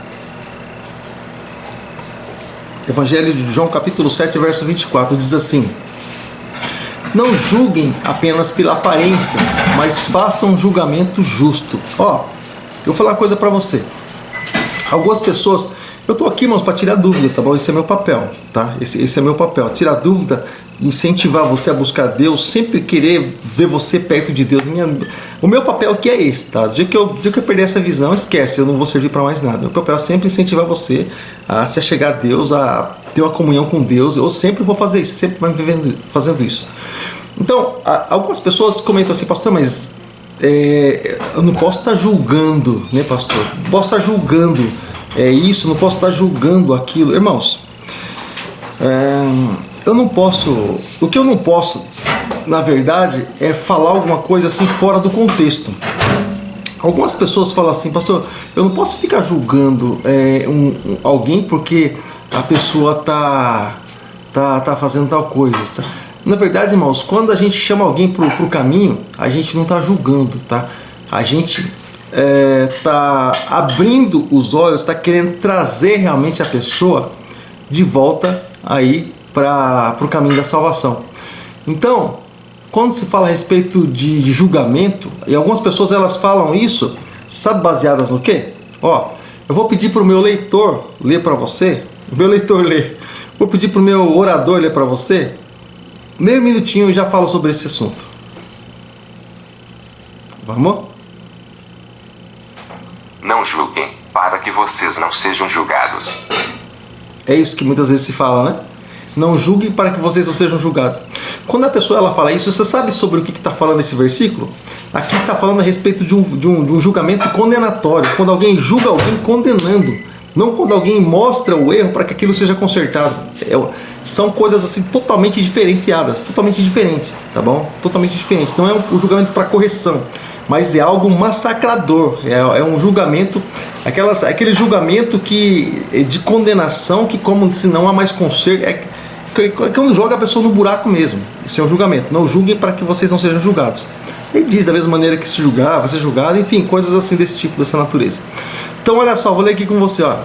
Speaker 1: Evangelho de João capítulo 7, verso 24, diz assim: não julguem apenas pela aparência, mas façam um julgamento justo. Ó, eu vou falar uma coisa para você. Algumas pessoas... Eu estou aqui, irmãos, para tirar dúvida, tá bom? Esse é meu papel, tá? Esse é meu papel. Tirar dúvida, incentivar você a buscar Deus, sempre querer ver você perto de Deus. O meu papel aqui é esse, tá? O dia que eu perder essa visão, esquece, eu não vou servir para mais nada. O meu papel é sempre incentivar você a se achegar a Deus, a ter uma comunhão com Deus. Eu sempre vou fazer isso, sempre vai me fazendo isso. Então, algumas pessoas comentam assim, pastor, mas eu não posso estar julgando, né, pastor? Não posso estar julgando isso, não posso estar julgando aquilo. Irmãos, eu não posso, o que eu não posso, na verdade, é falar alguma coisa assim fora do contexto. Algumas pessoas falam assim, pastor, eu não posso ficar julgando alguém porque a pessoa tá fazendo tal coisa. Na verdade, irmãos, quando a gente chama alguém pro caminho, a gente não está julgando, tá? A gente está abrindo os olhos, está querendo trazer realmente a pessoa de volta aí para o caminho da salvação. Então, quando se fala a respeito de julgamento, e algumas pessoas elas falam isso, sabe, baseadas no quê? Ó, eu vou pedir para o meu leitor ler para você, o meu leitor ler, vou pedir para o meu orador ler para você, meio minutinho eu já falo sobre esse assunto. Vamos?
Speaker 2: Não julguem, para que vocês não sejam julgados.
Speaker 1: É isso que muitas vezes se fala, né? Não julguem para que vocês não sejam julgados. Quando a pessoa ela fala isso, você sabe sobre o que está falando esse versículo? Aqui está falando a respeito de um julgamento condenatório. Quando alguém julga alguém condenando. Não quando alguém mostra o erro para que aquilo seja consertado. São coisas assim totalmente diferenciadas. Totalmente diferentes, tá bom? Totalmente diferentes. Não é um julgamento para correção, mas é algo massacrador, é um julgamento, aquele julgamento de condenação que como se não há mais conserto, quando joga a pessoa no buraco mesmo. Isso é um julgamento. Não julguem para que vocês não sejam julgados. Ele diz da mesma maneira que se julgar, vai ser julgado, enfim, coisas assim desse tipo, dessa natureza. Então olha só, vou ler aqui com você, ó.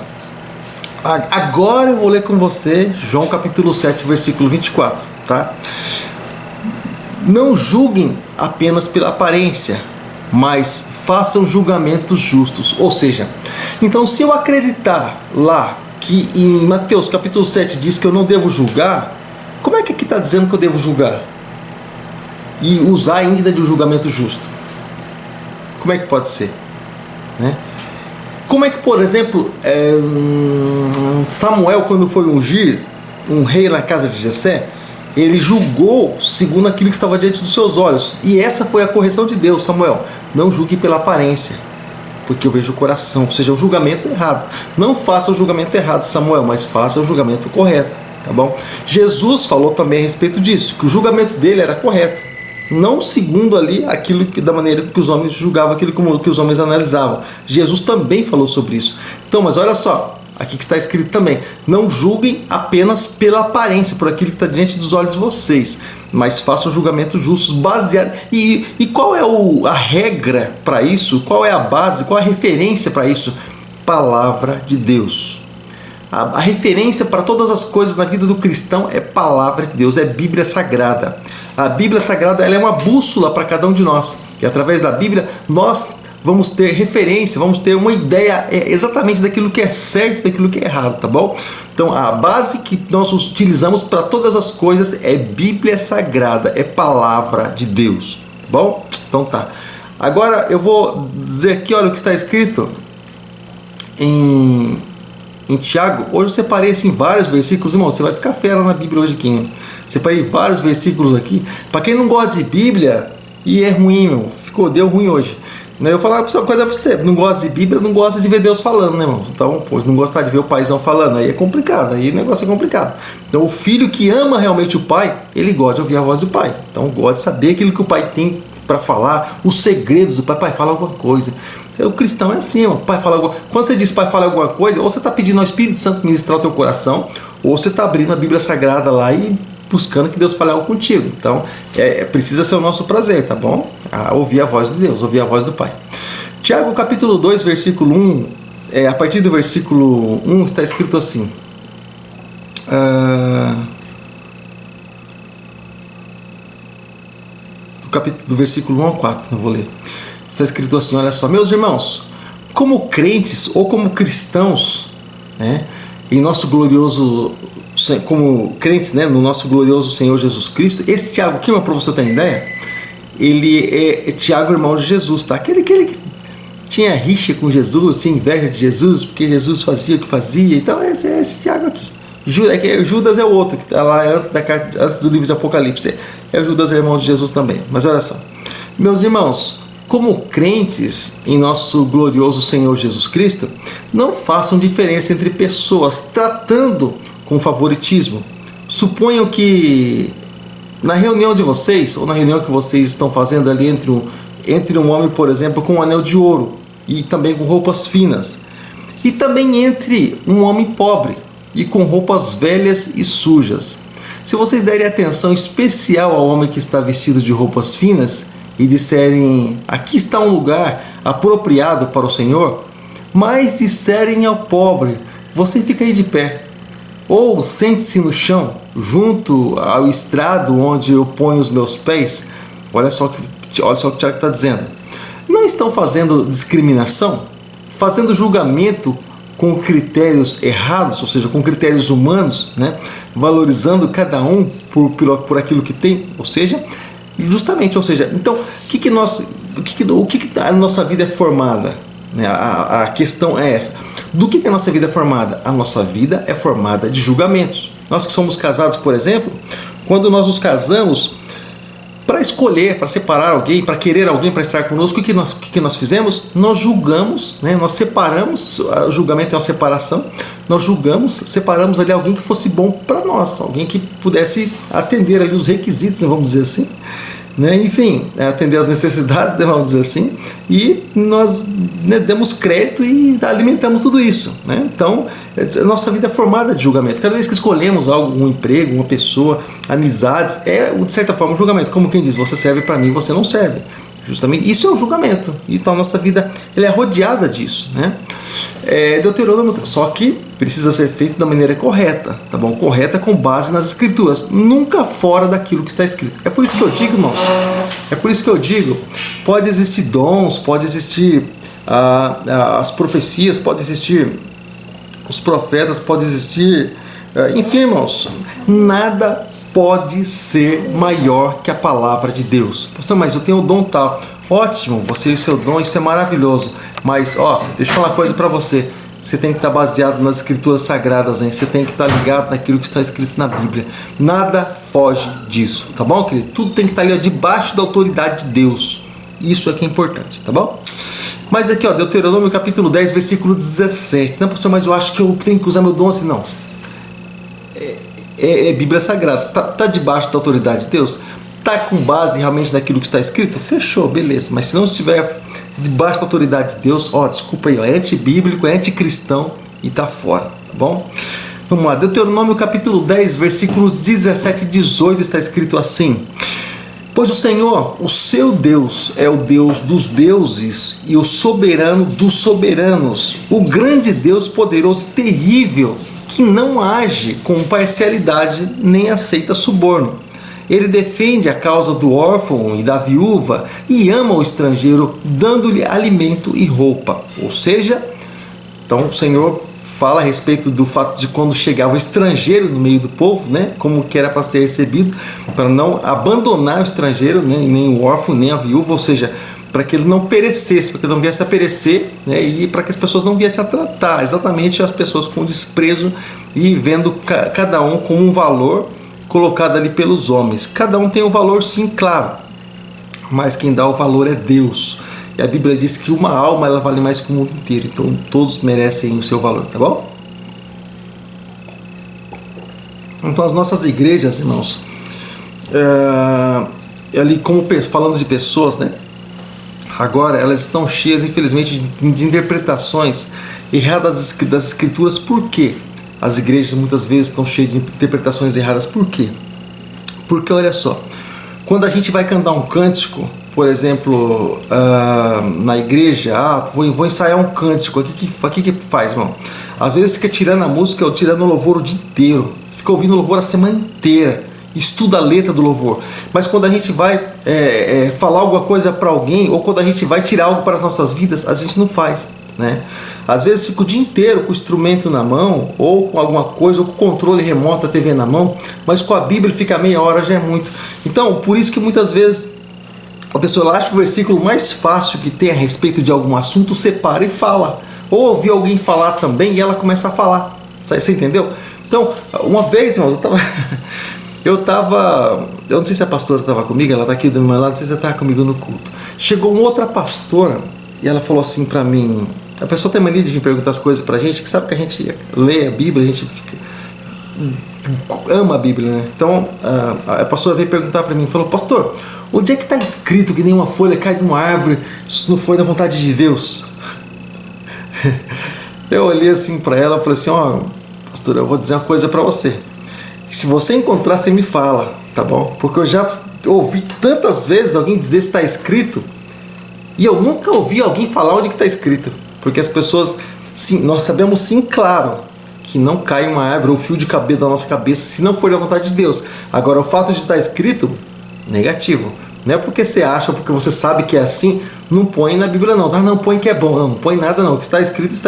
Speaker 1: Agora eu vou ler com você João capítulo 7, versículo 24, tá? Não julguem apenas pela aparência, mas façam julgamentos justos. Ou seja, então se eu acreditar lá que em Mateus capítulo 7 diz que eu não devo julgar, como é que aqui está dizendo que eu devo julgar? e usar ainda de um julgamento justo? Como é que pode ser? Né? Como é que, por exemplo, Samuel, quando foi ungir um rei na casa de Jessé, ele julgou segundo aquilo que estava diante dos seus olhos. E essa foi a correção de Deus: Samuel, não julgue pela aparência, porque eu vejo o coração. Ou seja, o julgamento errado. Não faça o julgamento errado, Samuel, mas faça o julgamento correto. Tá bom? Jesus falou também a respeito disso, que o julgamento dele era correto, não segundo ali aquilo que, da maneira que os homens julgavam, aquilo que os homens analisavam. Jesus também falou sobre isso. Então, mas olha só, aqui que está escrito também: não julguem apenas pela aparência, por aquilo que está diante dos olhos de vocês, mas façam julgamentos justos, baseados. E qual é a regra para isso? Qual é a base? Qual é a referência para isso? Palavra de Deus. A referência para todas as coisas na vida do cristão é Palavra de Deus, é Bíblia Sagrada. A Bíblia Sagrada, ela é uma bússola para cada um de nós. E através da Bíblia nós vamos ter referência, vamos ter uma ideia exatamente daquilo que é certo e daquilo que é errado, tá bom? Então a base que nós utilizamos para todas as coisas é Bíblia Sagrada, é Palavra de Deus, tá bom? Então tá. Agora eu vou dizer aqui, olha o que está escrito em Tiago. Hoje eu separei assim vários versículos, irmão, você vai ficar fera na Bíblia hoje aqui, hein? Separei vários versículos aqui. Para quem não gosta de Bíblia, e é ruim, irmão, deu ruim hoje. Eu vou falar uma coisa para você: não gosta de Bíblia, não gosta de ver Deus falando, né, irmão? Então, pô, não gostar de ver o paizão falando, aí é complicado, aí o negócio é complicado. Então, o filho que ama realmente o pai, ele gosta de ouvir a voz do pai. Então, gosta de saber aquilo que o pai tem para falar, os segredos do pai. Pai, fala alguma coisa. O cristão é assim, ó. Pai fala alguma... Quando você diz pai fala alguma coisa, ou você está pedindo ao Espírito Santo ministrar o teu coração, ou você está abrindo a Bíblia Sagrada lá e buscando que Deus fale algo contigo. Então, precisa ser o nosso prazer, tá bom? Ouvir a voz de Deus, ouvir a voz do Pai. Tiago capítulo 2, versículo 1, a partir do versículo 1 está escrito assim. Do versículo 1 ao 4, não vou ler. Está escrito assim, olha só: meus irmãos, como crentes ou como cristãos, né, em nosso glorioso, como crentes, né, no nosso glorioso Senhor Jesus Cristo, esse Tiago aqui, para você ter uma ideia, ele é Tiago, irmão de Jesus, tá? Aquele que tinha rixa com Jesus, tinha inveja de Jesus, porque Jesus fazia o que fazia. Então esse é esse Tiago aqui. Judas é o outro, que está lá antes do livro de Apocalipse. O Judas é irmão de Jesus também. Mas olha só, meus irmãos, como crentes em nosso glorioso Senhor Jesus Cristo, não façam diferença entre pessoas, tratando com favoritismo. Suponham que na reunião de vocês, ou na reunião que vocês estão fazendo ali entre um homem, por exemplo, com um anel de ouro e também com roupas finas, e também entre um homem pobre e com roupas velhas e sujas. Se vocês derem atenção especial ao homem que está vestido de roupas finas e disserem: aqui está um lugar apropriado para o Senhor, mas disserem ao pobre: você fica aí de pé, ou sente-se no chão, junto ao estrado onde eu ponho os meus pés. Olha só o que o Tiago está dizendo. Não estão fazendo discriminação, fazendo julgamento com critérios errados, ou seja, com critérios humanos, né? Valorizando cada um por aquilo que tem, ou seja, justamente, então, o que a nossa vida é formada? Né? A questão é essa. Do que a nossa vida é formada? A nossa vida é formada de julgamentos. Nós que somos casados, por exemplo, quando nós nos casamos, para escolher, para separar alguém, para querer alguém para estar conosco, o que nós fizemos? Nós julgamos, né? Nós separamos, o julgamento é uma separação, nós julgamos, separamos ali alguém que fosse bom para nós, alguém que pudesse atender ali os requisitos, né, vamos dizer assim, né? Enfim, atender as necessidades, né, vamos dizer assim, e nós, né, demos crédito e alimentamos tudo isso, né? Então, a nossa vida é formada de julgamento. Cada vez que escolhemos algo, um emprego, uma pessoa, amizades, de certa forma um julgamento. Como quem diz: você serve para mim, você não serve. Justamente isso é um julgamento. Então a nossa vida ela é rodeada disso, né? Deuteronômio, só que precisa ser feito da maneira correta, tá bom? Correta com base nas escrituras, nunca fora daquilo que está escrito. É por isso que eu digo, irmãos, pode existir dons, pode existir as profecias, pode existir os profetas, pode existir, enfim, irmãos, nada pode ser maior que a palavra de Deus. Pastor, mas eu tenho o dom tal. Ótimo, você e o seu dom, isso é maravilhoso. Mas, deixa eu falar uma coisa para você. Você tem que estar baseado nas escrituras sagradas, hein? Você tem que estar ligado naquilo que está escrito na Bíblia. Nada foge disso, tá bom, querido? Tudo tem que estar ali debaixo da autoridade de Deus. Isso é que é importante, tá bom? Mas aqui, Deuteronômio capítulo 10, versículo 17. Não, pastor, mas eu acho que eu tenho que usar meu dom assim. Não, é Bíblia Sagrada. Tá debaixo da autoridade de Deus? Tá com base realmente naquilo que está escrito? Fechou, beleza. Mas se não estiver debaixo da autoridade de Deus, desculpa aí, é antibíblico, é anticristão e tá fora, tá bom? Vamos lá, Deuteronômio capítulo 10, versículos 17 e 18 está escrito assim: pois o Senhor, o seu Deus, é o Deus dos deuses e o soberano dos soberanos, o grande Deus poderoso e terrível, que não age com parcialidade nem aceita suborno. Ele defende a causa do órfão e da viúva e ama o estrangeiro, dando-lhe alimento e roupa. Ou seja, então o Senhor fala a respeito do fato de quando chegava o estrangeiro no meio do povo, né, como que era para ser recebido, para não abandonar o estrangeiro, né, nem o órfão, nem a viúva, ou seja, para que ele não perecesse, para que ele não viesse a perecer, né, e para que as pessoas não viessem a tratar exatamente as pessoas com desprezo e vendo cada um com um valor colocado ali pelos homens. Cada um tem um valor, sim, claro, mas quem dá o valor é Deus. E a Bíblia diz que uma alma ela vale mais que o mundo inteiro. Então todos merecem o seu valor, tá bom? Então as nossas igrejas, irmãos, ali como falando de pessoas, né? Agora elas estão cheias, infelizmente, de interpretações erradas das escrituras. Por quê? As igrejas muitas vezes estão cheias de interpretações erradas. Por quê? Porque olha só, quando a gente vai cantar um cântico, por exemplo, na igreja, vou ensaiar um cântico, o que faz, irmão? Às vezes fica tirando a música ou tirando o louvor o dia inteiro, fica ouvindo o louvor a semana inteira, estuda a letra do louvor. Mas quando a gente vai falar alguma coisa para alguém, ou quando a gente vai tirar algo para as nossas vidas, a gente não faz, né? Às vezes fica o dia inteiro com o instrumento na mão, ou com alguma coisa, ou com o controle remoto da TV na mão, mas com a Bíblia fica meia hora, já é muito. Então, por isso que muitas vezes a pessoa acha o versículo mais fácil que tem a respeito de algum assunto, separa e fala. Ou ouvir alguém falar também e ela começa a falar. Você entendeu? Então, uma vez, irmão, eu não sei se a pastora estava comigo, ela está aqui do meu lado, não sei se ela estava comigo no culto. Chegou uma outra pastora e ela falou assim para mim, a pessoa tem mania de vir perguntar as coisas pra gente, que sabe que a gente lê a Bíblia, a gente ama a Bíblia, né? Então, a pastora veio perguntar para mim, falou: pastor, onde é que está escrito que nenhuma folha cai de uma árvore se não foi da vontade de Deus? Eu olhei assim para ela e falei assim: pastor, eu vou dizer uma coisa para você. Se você encontrar, você me fala, tá bom? Porque eu já ouvi tantas vezes alguém dizer se está escrito e eu nunca ouvi alguém falar onde que está escrito. Porque as pessoas, sim, nós sabemos sim, claro, que não cai uma árvore ou fio de cabelo da nossa cabeça se não for da vontade de Deus. Agora, o fato de estar escrito, negativo. Não é porque você acha, porque você sabe que é assim, não põe na Bíblia não. Não põe que é bom, não põe nada não. O que está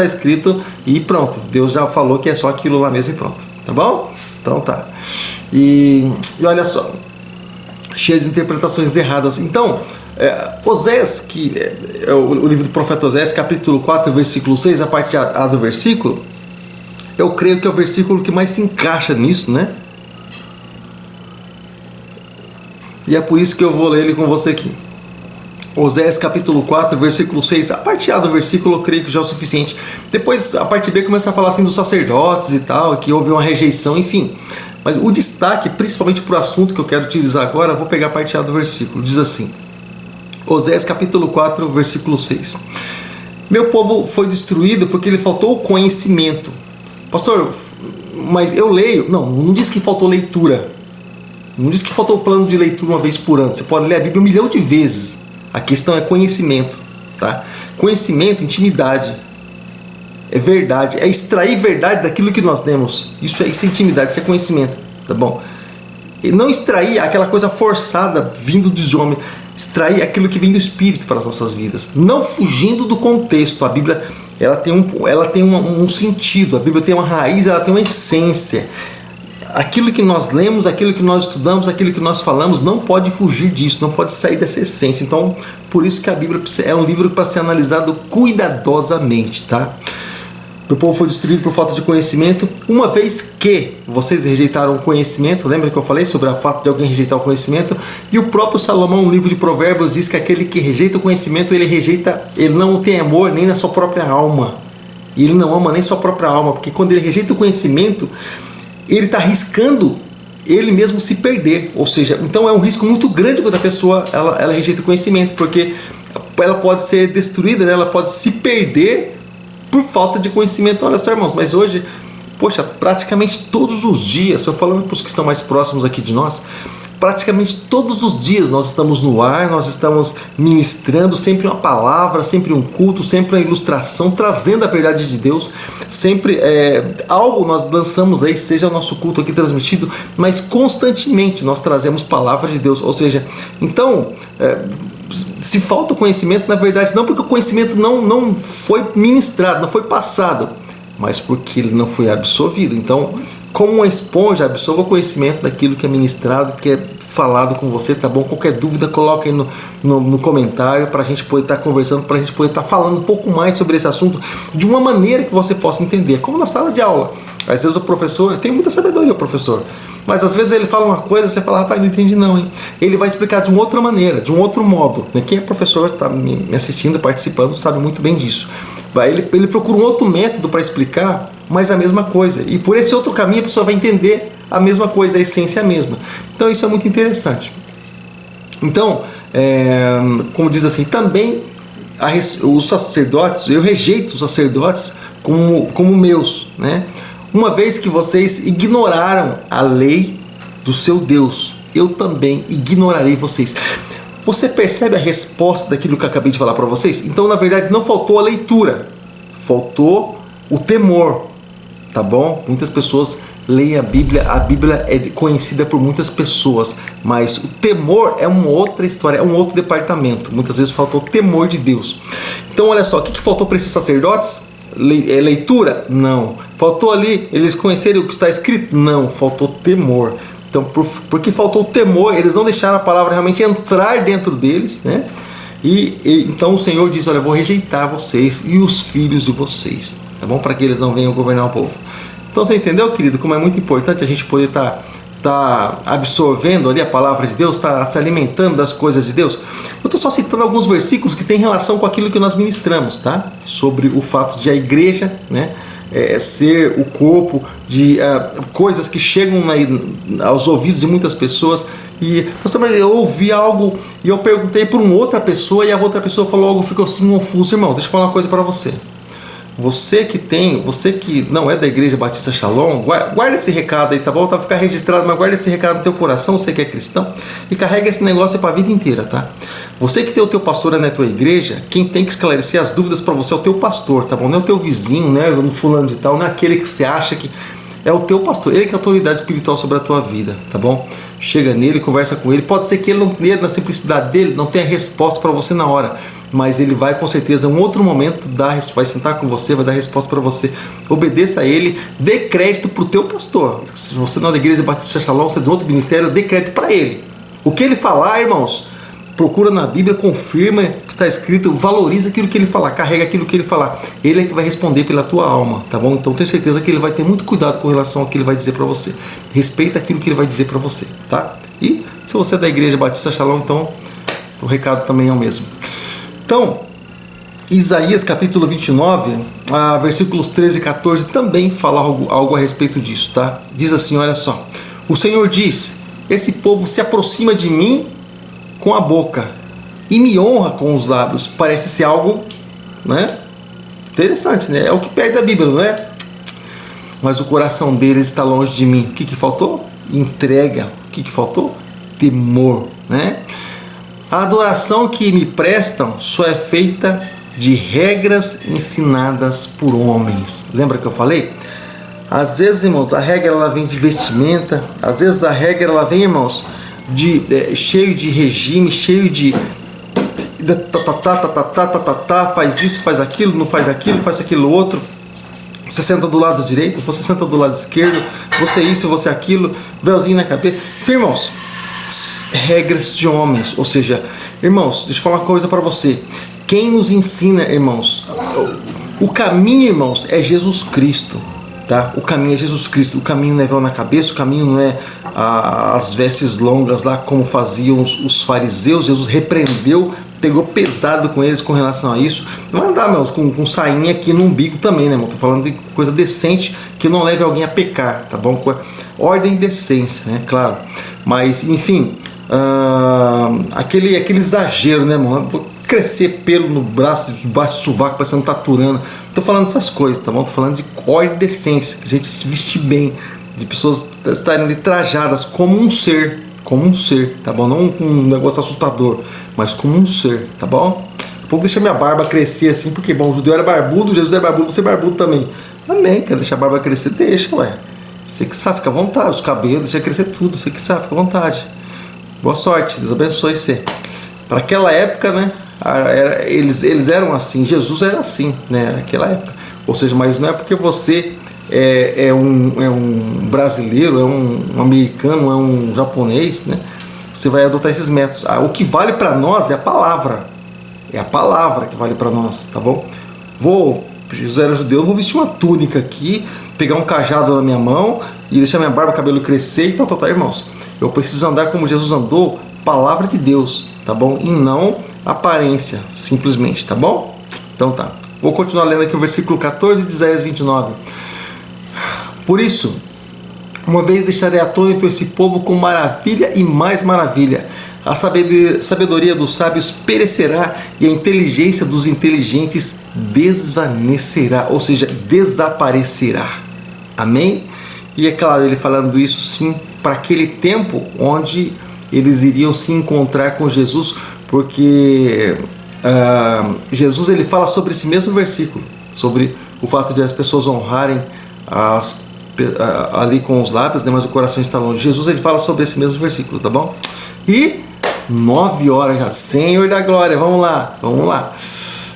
Speaker 1: escrito e pronto. Deus já falou que é só aquilo lá mesmo e pronto. Tá bom? Então tá. E olha só, cheio de interpretações erradas. Então, Osés, que é o livro do profeta Osés, capítulo 4, versículo 6, a parte A do versículo, eu creio que é o versículo que mais se encaixa nisso, né? E é por isso que eu vou ler ele com você aqui. Osés capítulo 4, versículo 6, a parte A do versículo eu creio que já é o suficiente. Depois a parte B começa a falar assim dos sacerdotes e tal, que houve uma rejeição, enfim. Mas o destaque, principalmente para o assunto que eu quero utilizar agora, eu vou pegar a parte A do versículo. Diz assim, Osés capítulo 4, versículo 6. Meu povo foi destruído porque lhe faltou conhecimento. Pastor, mas eu leio. Não diz que faltou leitura. Não diz que faltou plano de leitura uma vez por ano. Você pode ler a Bíblia 1 milhão de vezes. A questão é conhecimento, tá? Conhecimento, intimidade. É verdade. É extrair verdade daquilo que nós temos. Isso é intimidade, isso é conhecimento, tá bom? E não extrair aquela coisa forçada vindo dos homens. Extrair aquilo que vem do Espírito para as nossas vidas. Não fugindo do contexto. A Bíblia ela tem um sentido. A Bíblia tem uma raiz, ela tem uma essência. aquilo que nós lemos, aquilo que nós estudamos, aquilo que nós falamos, não pode fugir disso, não pode sair dessa essência. Então, por isso que a Bíblia é um livro para ser analisado cuidadosamente, tá? O povo foi destruído por falta de conhecimento, uma vez que vocês rejeitaram o conhecimento. Lembra que eu falei sobre a fato de alguém rejeitar o conhecimento? E o próprio Salomão, no livro de Provérbios, diz que aquele que rejeita o conhecimento, ele não tem amor nem na sua própria alma. Ele não ama nem sua própria alma, porque quando ele rejeita o conhecimento, ele está arriscando ele mesmo se perder. Ou seja, então é um risco muito grande quando a pessoa ela rejeita o conhecimento, porque ela pode ser destruída, né? Ela pode se perder por falta de conhecimento. Olha só, irmãos, mas hoje, poxa, praticamente todos os dias, estou falando para os que estão mais próximos aqui de nós, praticamente todos os dias nós estamos no ar, nós estamos ministrando sempre uma palavra, sempre um culto, sempre uma ilustração, trazendo a verdade de Deus, sempre algo nós lançamos aí, seja o nosso culto aqui transmitido, mas constantemente nós trazemos palavra de Deus. Ou seja, então, se falta o conhecimento, na verdade, não porque o conhecimento não foi ministrado, não foi passado, mas porque ele não foi absorvido. Então, como uma esponja, absorva o conhecimento daquilo que é ministrado, que é falado com você, tá bom? Qualquer dúvida, coloque aí no comentário para a gente poder estar conversando, para a gente poder estar falando um pouco mais sobre esse assunto de uma maneira que você possa entender, como na sala de aula. Às vezes o professor, tem muita sabedoria o professor, mas às vezes ele fala uma coisa, você fala, rapaz, não entendi não, hein? Ele vai explicar de uma outra maneira, de um outro modo. Quem é professor, está me assistindo, participando, sabe muito bem disso. Ele procura um outro método para explicar, mas a mesma coisa. E por esse outro caminho a pessoa vai entender a mesma coisa, a essência é a mesma. Então isso é muito interessante. Então, como diz assim, também os sacerdotes, eu rejeito os sacerdotes como meus, né? Uma vez que vocês ignoraram a lei do seu Deus, eu também ignorarei vocês. Você percebe a resposta daquilo que eu acabei de falar para vocês? Então, na verdade, não faltou a leitura, faltou o temor, tá bom? Muitas pessoas leem a Bíblia é conhecida por muitas pessoas, mas o temor é uma outra história, é um outro departamento. Muitas vezes faltou o temor de Deus. Então, olha só, o que faltou para esses sacerdotes? Leitura? Não. Faltou ali eles conhecerem o que está escrito? Não, faltou temor. Então, porque faltou temor, eles não deixaram a palavra realmente entrar dentro deles, né? Então o Senhor diz, olha, eu vou rejeitar vocês e os filhos de vocês, tá bom? Para que eles não venham governar o povo. Então você entendeu, querido, como é muito importante a gente poder estar absorvendo ali a palavra de Deus, estar se alimentando das coisas de Deus? Eu estou só citando alguns versículos que têm relação com aquilo que nós ministramos, tá? Sobre o fato de a igreja, né, ser o corpo de coisas que chegam aos ouvidos de muitas pessoas. E eu ouvi algo e eu perguntei para uma outra pessoa e a outra pessoa falou algo, ficou assim confuso. Irmão, deixa eu falar uma coisa para você. Você que não é da Igreja Batista Shalom, guarda esse recado aí, tá bom? Tá, ficar registrado, mas guarda esse recado no teu coração, você que é cristão, e carrega esse negócio para a vida inteira, tá? Você que tem o teu pastor na tua igreja, quem tem que esclarecer as dúvidas para você é o teu pastor, tá bom? Não é o teu vizinho, né? No fulano de tal, não é aquele que você acha que é o teu pastor, ele que é a autoridade espiritual sobre a tua vida, tá bom? Chega nele, conversa com ele. Pode ser que ele não tenha, na simplicidade dele, não tenha resposta para você na hora, mas ele vai com certeza em um outro momento vai sentar com você, vai dar resposta para você. Obedeça a ele, dê crédito para o teu pastor. Se você não é da Igreja Batista Shalom, você é de outro ministério, dê crédito para ele. O que ele falar, irmãos, procura na Bíblia, confirma o que está escrito, valoriza aquilo que ele falar, carrega aquilo que ele falar. Ele é que vai responder pela tua alma, tá bom? Então tenho certeza que ele vai ter muito cuidado com relação ao que ele vai dizer para você. Respeita aquilo que ele vai dizer para você, tá? E se você é da Igreja Batista Shalom, então o recado também é o mesmo. Então, Isaías capítulo 29, versículos 13 e 14 também fala algo a respeito disso, tá? Diz assim, olha só. O Senhor diz, esse povo se aproxima de mim com a boca e me honra com os lábios. Parece ser algo, né, interessante, né? É o que pede a Bíblia, não é? Mas o coração deles está longe de mim. O que faltou? Entrega. O que faltou? Temor, né? A adoração que me prestam só é feita de regras ensinadas por homens. Lembra que eu falei? Às vezes, irmãos, a regra ela vem de vestimenta. Às vezes a regra ela vem, irmãos, cheio de regime, cheio de faz isso, faz aquilo, não faz aquilo, faz aquilo outro. Você senta do lado direito, você senta do lado esquerdo, você isso, você aquilo, véuzinho na cabeça. Enfim, irmãos, regras de homens. Ou seja, irmãos, deixa eu falar uma coisa para você. Quem nos ensina, irmãos, o caminho, irmãos, é Jesus Cristo. Tá? O caminho é Jesus Cristo. O caminho não é véu na cabeça, o caminho não é as vestes longas lá como faziam os fariseus. Jesus repreendeu, pegou pesado com eles com relação a isso. Não vai andar, meus, com sainha aqui no umbigo também, né, irmão? Tô falando de coisa decente que não leve alguém a pecar, tá bom? Ordem e decência, né? Claro. Mas, enfim, aquele exagero, né, irmão? Vou crescer pelo no braço, debaixo do sovaco, parecendo taturana. Tô falando dessas coisas, tá bom? Tô falando de ordem e decência, que a gente se veste bem, de pessoas estarem ali trajadas como um ser, tá bom? Não um negócio assustador, mas como um ser, tá bom? Vou deixar minha barba crescer assim, porque, bom, o judeu era barbudo, Jesus é barbudo, você é barbudo também. Amém, quer deixar a barba crescer? Deixa, ué. Você que sabe, fica à vontade, os cabelos, deixa crescer tudo, você que sabe, fica à vontade. Boa sorte, Deus abençoe você. Para aquela época, né, eles eram assim, Jesus era assim, né, naquela época. Ou seja, mas não é porque você é um brasileiro, é um americano, é um japonês, né? Você vai adotar esses métodos. O que vale para nós é a palavra. É a palavra que vale para nós, tá bom? Jesus era judeu, vou vestir uma túnica aqui, pegar um cajado na minha mão e deixar minha barba, cabelo crescer e tal, irmãos. Eu preciso andar como Jesus andou, palavra de Deus, tá bom? E não aparência, simplesmente, tá bom? Então tá. Vou continuar lendo aqui o versículo 14 de Isaías 29. Por isso, uma vez deixarei atônito esse povo com maravilha e mais maravilha. A sabedoria dos sábios perecerá e a inteligência dos inteligentes desvanecerá, ou seja, desaparecerá. Amém? E é claro, ele falando isso sim para aquele tempo onde eles iriam se encontrar com Jesus, porque Jesus ele fala sobre esse mesmo versículo, sobre o fato de as pessoas honrarem ali com os lábios, né, mas o coração está longe. Jesus ele fala sobre esse mesmo versículo, tá bom? E 9 horas já, Senhor da glória, vamos lá.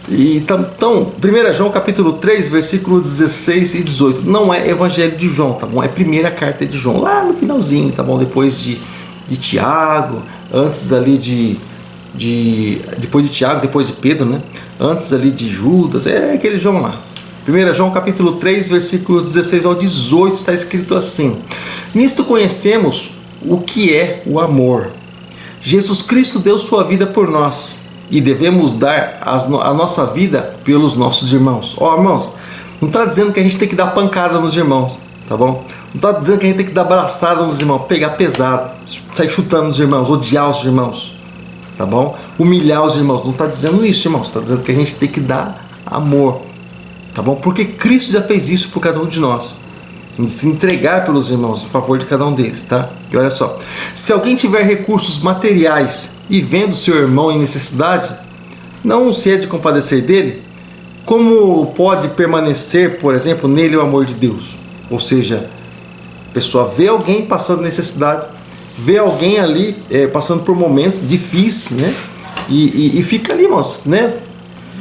Speaker 1: E então, 1 João capítulo 3, versículo 16 e 18, não é Evangelho de João, tá bom? É primeira carta de João, lá no finalzinho, tá bom? Depois de Tiago, antes ali depois de Tiago, depois de Pedro, né? Antes ali de Judas, é aquele João lá. 1 João capítulo 3, versículos 16 ao 18, está escrito assim: nisto conhecemos o que é o amor. Jesus Cristo deu sua vida por nós e devemos dar a nossa vida pelos nossos irmãos. Irmãos, não está dizendo que a gente tem que dar pancada nos irmãos, tá bom? Não está dizendo que a gente tem que dar abraçada nos irmãos, pegar pesado, sair chutando os irmãos, odiar os irmãos, tá bom? Humilhar os irmãos. Não está dizendo isso, irmãos. Está dizendo que a gente tem que dar amor, tá bom? Porque Cristo já fez isso por cada um de nós, em se entregar pelos irmãos, em favor de cada um deles, tá? E olha só, se alguém tiver recursos materiais e vendo seu irmão em necessidade, não se é de compadecer dele, como pode permanecer, por exemplo, nele o amor de Deus? Ou seja, a pessoa vê alguém passando necessidade, vê alguém ali passando por momentos difíceis, né? E fica ali, irmãos, né?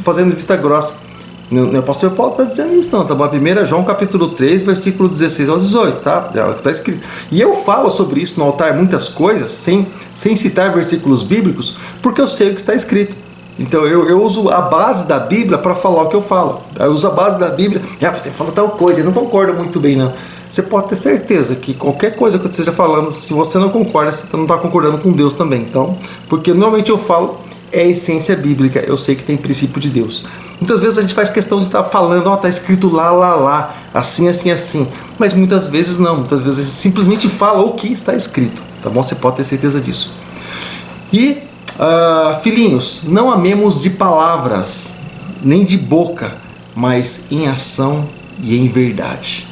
Speaker 1: Fazendo vista grossa. O pastor Paulo está dizendo isso, não, tá bom? 1 João capítulo 3, versículo 16 ao 18, tá? É o que está escrito. E eu falo sobre isso no altar muitas coisas, sem citar versículos bíblicos, porque eu sei o que está escrito. Então eu uso a base da Bíblia para falar o que eu falo. Eu uso a base da Bíblia, você fala tal coisa, eu não concordo muito bem, não. Você pode ter certeza que qualquer coisa que eu esteja falando, se você não concorda, você não está concordando com Deus também. Então, porque normalmente eu falo é a essência bíblica, eu sei que tem princípio de Deus. Muitas vezes a gente faz questão de estar falando, está escrito lá, assim, mas muitas vezes não, muitas vezes a gente simplesmente fala o que está escrito, tá bom? Você pode ter certeza disso. E, filhinhos, não amemos de palavras, nem de boca, mas em ação e em verdade,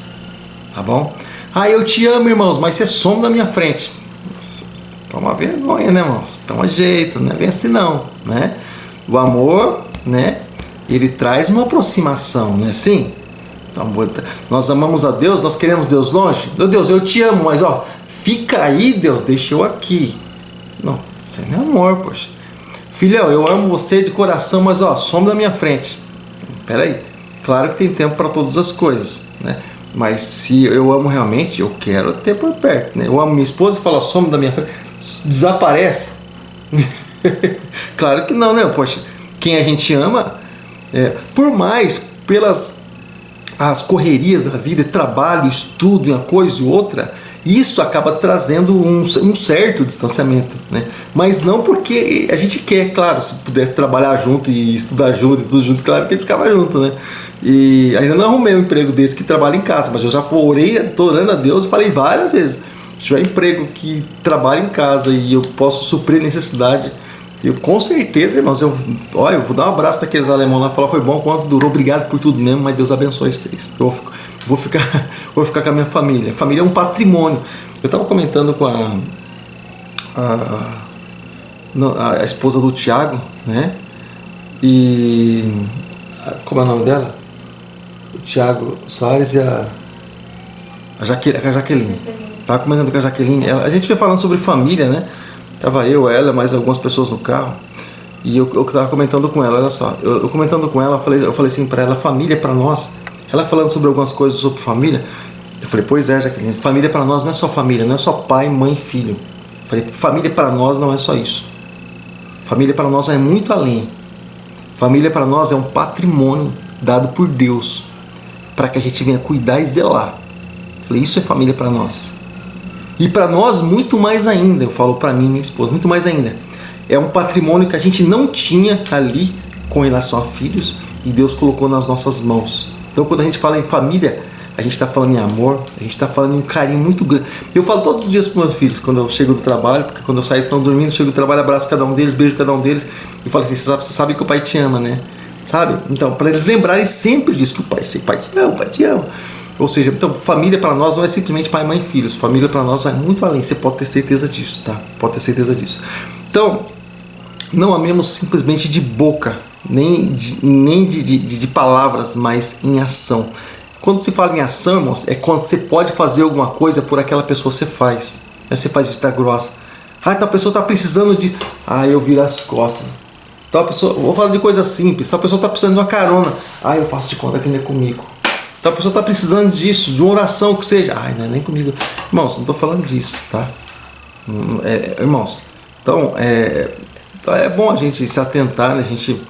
Speaker 1: tá bom? Eu te amo, irmãos, mas você some da minha frente. Toma vergonha, né, irmãos? Toma jeito, não é bem assim não, né? O amor, né? Ele traz uma aproximação, não é assim? Então, nós amamos a Deus, nós queremos Deus longe. Deus, eu te amo, mas fica aí, Deus, deixa eu aqui. Não, isso não é amor, poxa. Filhão, eu amo você de coração, mas some da minha frente. Peraí, claro que tem tempo para todas as coisas, né? Mas se eu amo realmente, eu quero ter por perto, né? Eu amo minha esposa e falo, some da minha frente, desaparece. Claro que não, né? Poxa, quem a gente ama, por mais pelas as correrias da vida, trabalho, estudo, uma coisa e outra, isso acaba trazendo um certo distanciamento, né? Mas não porque a gente quer, claro, se pudesse trabalhar junto e estudar junto e tudo junto, claro que a gente ficava junto, né? E ainda não arrumei um emprego desse que trabalha em casa, mas eu já orei, tô orando a Deus, falei várias vezes, se tiver emprego que trabalha em casa e eu posso suprir necessidade, eu com certeza, irmãos, eu vou dar um abraço daqueles alemãos lá, falar, foi bom quanto durou, obrigado por tudo mesmo, mas Deus abençoe vocês. Eu vou ficar com a minha família. A família é um patrimônio. Eu estava comentando com a esposa do Tiago, né? E como é o nome dela? O Tiago Soares e a Jaqueline. Estava comentando com a Jaqueline. A gente foi falando sobre família, né? Tava eu, ela, mais algumas pessoas no carro. E eu tava comentando com ela, olha só. Eu comentando com ela, eu falei assim para ela, família para nós. Ela falando sobre algumas coisas sobre família. Eu falei, pois é, Jaqueline, família para nós não é só família, não é só pai, mãe e filho. Eu falei, família para nós não é só isso. Família para nós é muito além. Família para nós é um patrimônio dado por Deus para que a gente venha cuidar e zelar. Eu falei, isso é família para nós. E para nós, muito mais ainda, eu falo para mim e minha esposa, muito mais ainda. É um patrimônio que a gente não tinha ali com relação a filhos e Deus colocou nas nossas mãos. Então, quando a gente fala em família, a gente está falando em amor, a gente está falando em um carinho muito grande. Eu falo todos os dias para meus filhos, quando eu chego do trabalho, porque quando eu saio, eles estão dormindo, eu chego do trabalho, abraço cada um deles, beijo cada um deles e falo assim, você sabe que o pai te ama, né? Sabe? Então, para eles lembrarem sempre disso, que o pai te ama, o pai te ama. Ou seja, então, família para nós não é simplesmente pai, mãe e filhos. Família para nós vai muito além. Você pode ter certeza disso, tá? Pode ter certeza disso. Então, não amemos simplesmente de boca, nem de palavras, mas em ação. Quando se fala em ação, irmãos, é quando você pode fazer alguma coisa por aquela pessoa, você faz. Você faz vista grossa. Ah, tal pessoa está precisando de... Ah, eu viro as costas. Tal pessoa... Vou falar de coisa simples. Tal pessoa está precisando de uma carona. Ah, eu faço de conta que não é comigo. Então a pessoa está precisando disso, de uma oração que seja. Ai, não é nem comigo. Irmãos, não estou falando disso, tá? Irmãos, então é bom a gente se atentar, né? A gente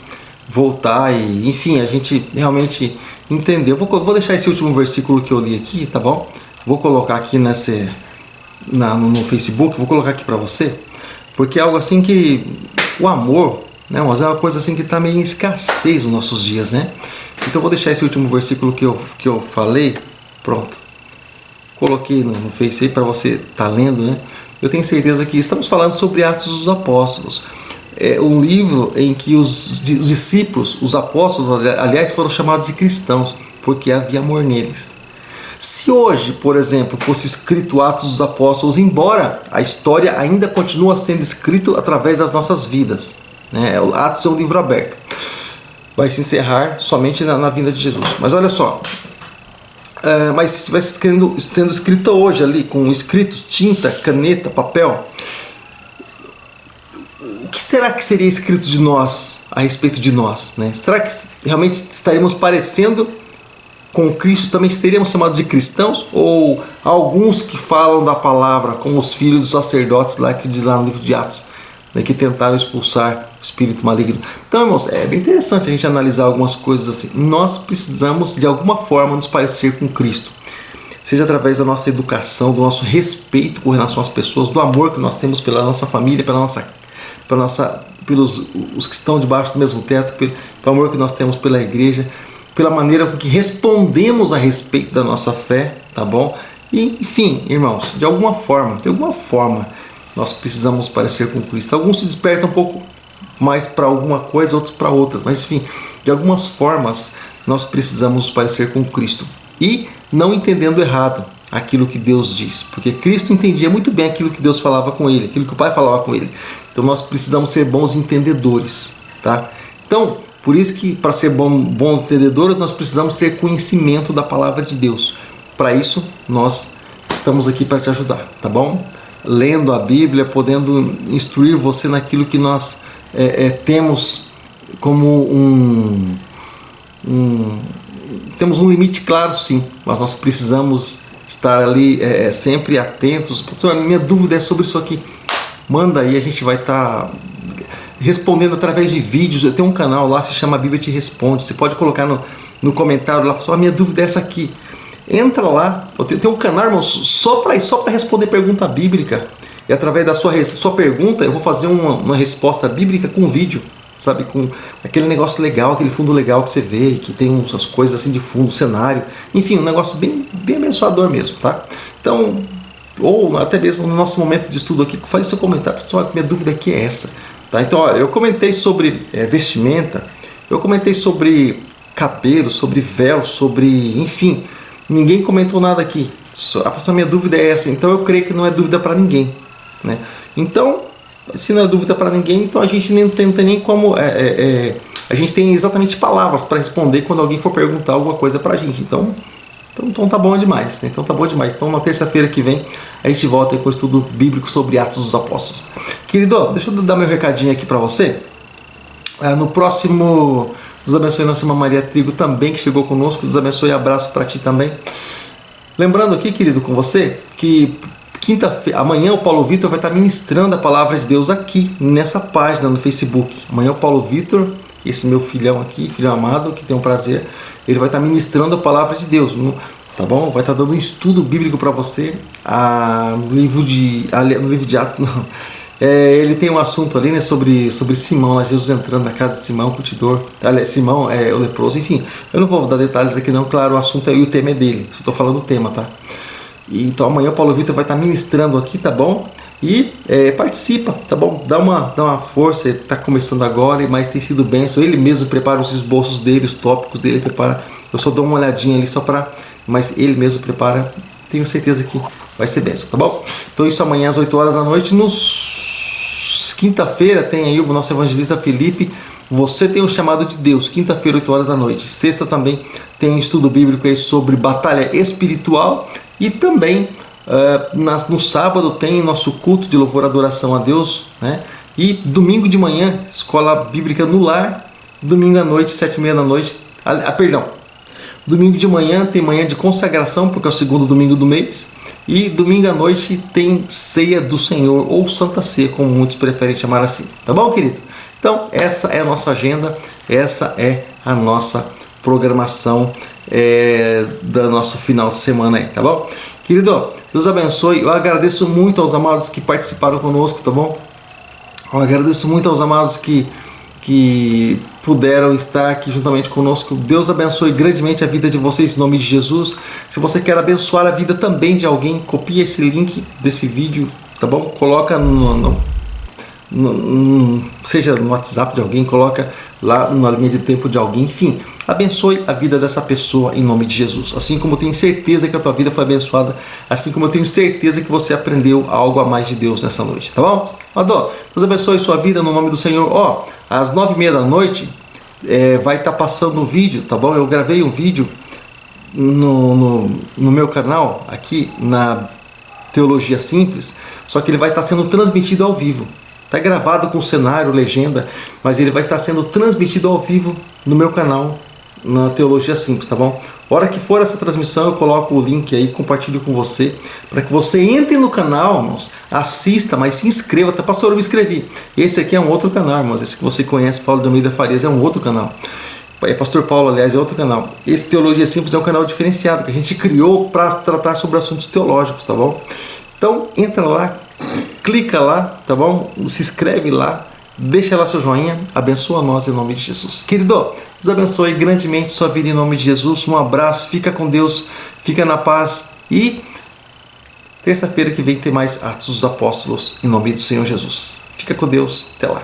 Speaker 1: voltar e, enfim, a gente realmente entender. Eu vou deixar esse último versículo que eu li aqui, tá bom? Vou colocar aqui no Facebook, vou colocar aqui para você, porque é algo assim que o amor, né, mas é uma coisa assim que está meio em escassez nos nossos dias, né? Então eu vou deixar esse último versículo que eu falei, pronto. Coloquei no Face aí para você estar lendo, né? Eu tenho certeza que estamos falando sobre Atos dos Apóstolos. É um livro em que os discípulos, os apóstolos, aliás, foram chamados de cristãos, porque havia amor neles. Se hoje, por exemplo, fosse escrito Atos dos Apóstolos, embora a história ainda continua sendo escrita através das nossas vidas, né? Atos é um livro aberto. Vai se encerrar somente na vinda de Jesus. Mas olha só, mas se vai sendo escrita hoje ali, com escritos, tinta, caneta, papel, o que será que seria escrito de nós, a respeito de nós, né? Será que realmente estaremos parecendo com Cristo? Também seríamos chamados de cristãos? Ou alguns que falam da palavra, como os filhos dos sacerdotes lá, que diz lá no livro de Atos, né, que tentaram expulsar o espírito maligno. Então, irmãos, é bem interessante a gente analisar algumas coisas assim. Nós precisamos, de alguma forma, nos parecer com Cristo. Seja através da nossa educação, do nosso respeito com relação às pessoas, do amor que nós temos pela nossa família, pelos os que estão debaixo do mesmo teto, pelo amor que nós temos pela igreja, pela maneira com que respondemos a respeito da nossa fé, tá bom? E, enfim, irmãos, de alguma forma, nós precisamos parecer com Cristo. Alguns se despertam um pouco mais para alguma coisa, outros para outras. Mas, enfim, de algumas formas, nós precisamos parecer com Cristo. E não entendendo errado aquilo que Deus diz. Porque Cristo entendia muito bem aquilo que Deus falava com ele, aquilo que o Pai falava com ele. Então, nós precisamos ser bons entendedores, tá? Então, por isso que, para ser bons entendedores, nós precisamos ter conhecimento da palavra de Deus. Para isso, nós estamos aqui para te ajudar, tá bom? Lendo a Bíblia, podendo instruir você naquilo que nós temos como temos um limite claro, sim, mas nós precisamos estar ali sempre atentos. Pastor, a minha dúvida é sobre isso aqui. Manda aí, a gente vai estar respondendo através de vídeos. Eu tenho um canal lá, se chama Bíblia Te Responde. Você pode colocar no comentário lá, pessoal, a minha dúvida é essa aqui. Entra lá, eu tenho um canal, irmão, só para responder pergunta bíblica. E através da sua pergunta, eu vou fazer uma resposta bíblica com vídeo, sabe? Com aquele negócio legal, aquele fundo legal que você vê, que tem umas coisas assim de fundo, cenário. Enfim, um negócio bem abençoador mesmo, tá? Então, ou até mesmo no nosso momento de estudo aqui, faz seu comentário. Pessoal, minha dúvida aqui é essa. Tá? Então, olha, eu comentei sobre vestimenta, eu comentei sobre cabelo, sobre véu, sobre... Enfim, ninguém comentou nada aqui. A minha dúvida é essa, então eu creio que não é dúvida para ninguém. Né? Então, se não é dúvida para ninguém, então a gente não tem nem como... a gente tem exatamente palavras para responder quando alguém for perguntar alguma coisa para a gente. Então tá bom demais, né? Então tá bom demais. Então na terça-feira que vem a gente volta com o estudo bíblico sobre Atos dos Apóstolos. Querido, deixa eu dar meu recadinho aqui para você. No próximo, Deus abençoe nossa irmã Maria Trigo também, que chegou conosco. Deus abençoe e abraço para ti também. Lembrando aqui, querido, com você, que quinta-feira, amanhã o Paulo Vitor vai estar ministrando a palavra de Deus aqui, nessa página no Facebook. Amanhã o Paulo Vitor, esse meu filhão aqui, filho amado, que tem um prazer, ele vai estar ministrando a palavra de Deus, tá bom? Vai estar dando um estudo bíblico para você no livro de Atos, não. Ele tem um assunto ali, né, sobre Simão, lá, Jesus entrando na casa de Simão, o curtidor, Simão o leproso, enfim. Eu não vou dar detalhes aqui não, claro, o assunto e o tema é dele, estou falando o tema, tá? Então amanhã o Paulo Vitor vai estar ministrando aqui, tá bom? E participa, tá bom? Dá uma força, ele está começando agora, mas tem sido bênção. Ele mesmo prepara os esboços dele, os tópicos dele, prepara. Eu só dou uma olhadinha ali só para... Mas ele mesmo prepara, tenho certeza que vai ser bênção, tá bom? Então isso amanhã às 8 horas da noite. Quinta-feira tem aí o nosso evangelista Felipe. Você tem o chamado de Deus, quinta-feira, 8 horas da noite. Sexta também tem um estudo bíblico aí sobre batalha espiritual. E também no sábado tem nosso culto de louvor e adoração a Deus, né? E domingo de manhã, escola bíblica no lar. Domingo à noite, 7h30 da noite. Domingo de manhã tem manhã de consagração, porque é o segundo domingo do mês. E domingo à noite tem ceia do Senhor, ou Santa Ceia, como muitos preferem chamar assim. Tá bom, querido? Então, essa é a nossa agenda, essa é a nossa programação do nosso final de semana aí, tá bom? Querido, Deus abençoe. Eu agradeço muito aos amados que participaram conosco, tá bom? Eu agradeço muito aos amados que puderam estar aqui juntamente conosco. Deus abençoe grandemente a vida de vocês em nome de Jesus. Se você quer abençoar a vida também de alguém, copia esse link desse vídeo, tá bom? Coloca seja no WhatsApp de alguém, coloca lá na linha de tempo de alguém, enfim, abençoe a vida dessa pessoa em nome de Jesus. Assim como eu tenho certeza que a tua vida foi abençoada, assim como eu tenho certeza que você aprendeu algo a mais de Deus nessa noite, tá bom? Deus abençoe sua vida no nome do Senhor. Às 9h30 da noite vai estar passando o vídeo, tá bom? Eu gravei um vídeo no meu canal aqui na Teologia Simples, só que ele vai estar sendo transmitido ao vivo. Está gravado com cenário, legenda, mas ele vai estar sendo transmitido ao vivo no meu canal, na Teologia Simples, tá bom? Hora que for essa transmissão, eu coloco o link aí, compartilho com você, para que você entre no canal, irmãos, assista, mas se inscreva. Tá, pastor, eu me inscrevi. Esse aqui é um outro canal, irmãos. Esse que você conhece, Paulo de Almeida Farias, é um outro canal. Pastor Paulo, aliás, é outro canal. Esse Teologia Simples é um canal diferenciado, que a gente criou para tratar sobre assuntos teológicos, tá bom? Então, entra lá, clica lá, tá bom? Se inscreve lá, deixa lá seu joinha, abençoa nós em nome de Jesus. Querido, Deus abençoe grandemente sua vida em nome de Jesus. Um abraço, fica com Deus, fica na paz e terça-feira que vem tem mais Atos dos Apóstolos em nome do Senhor Jesus. Fica com Deus, até lá.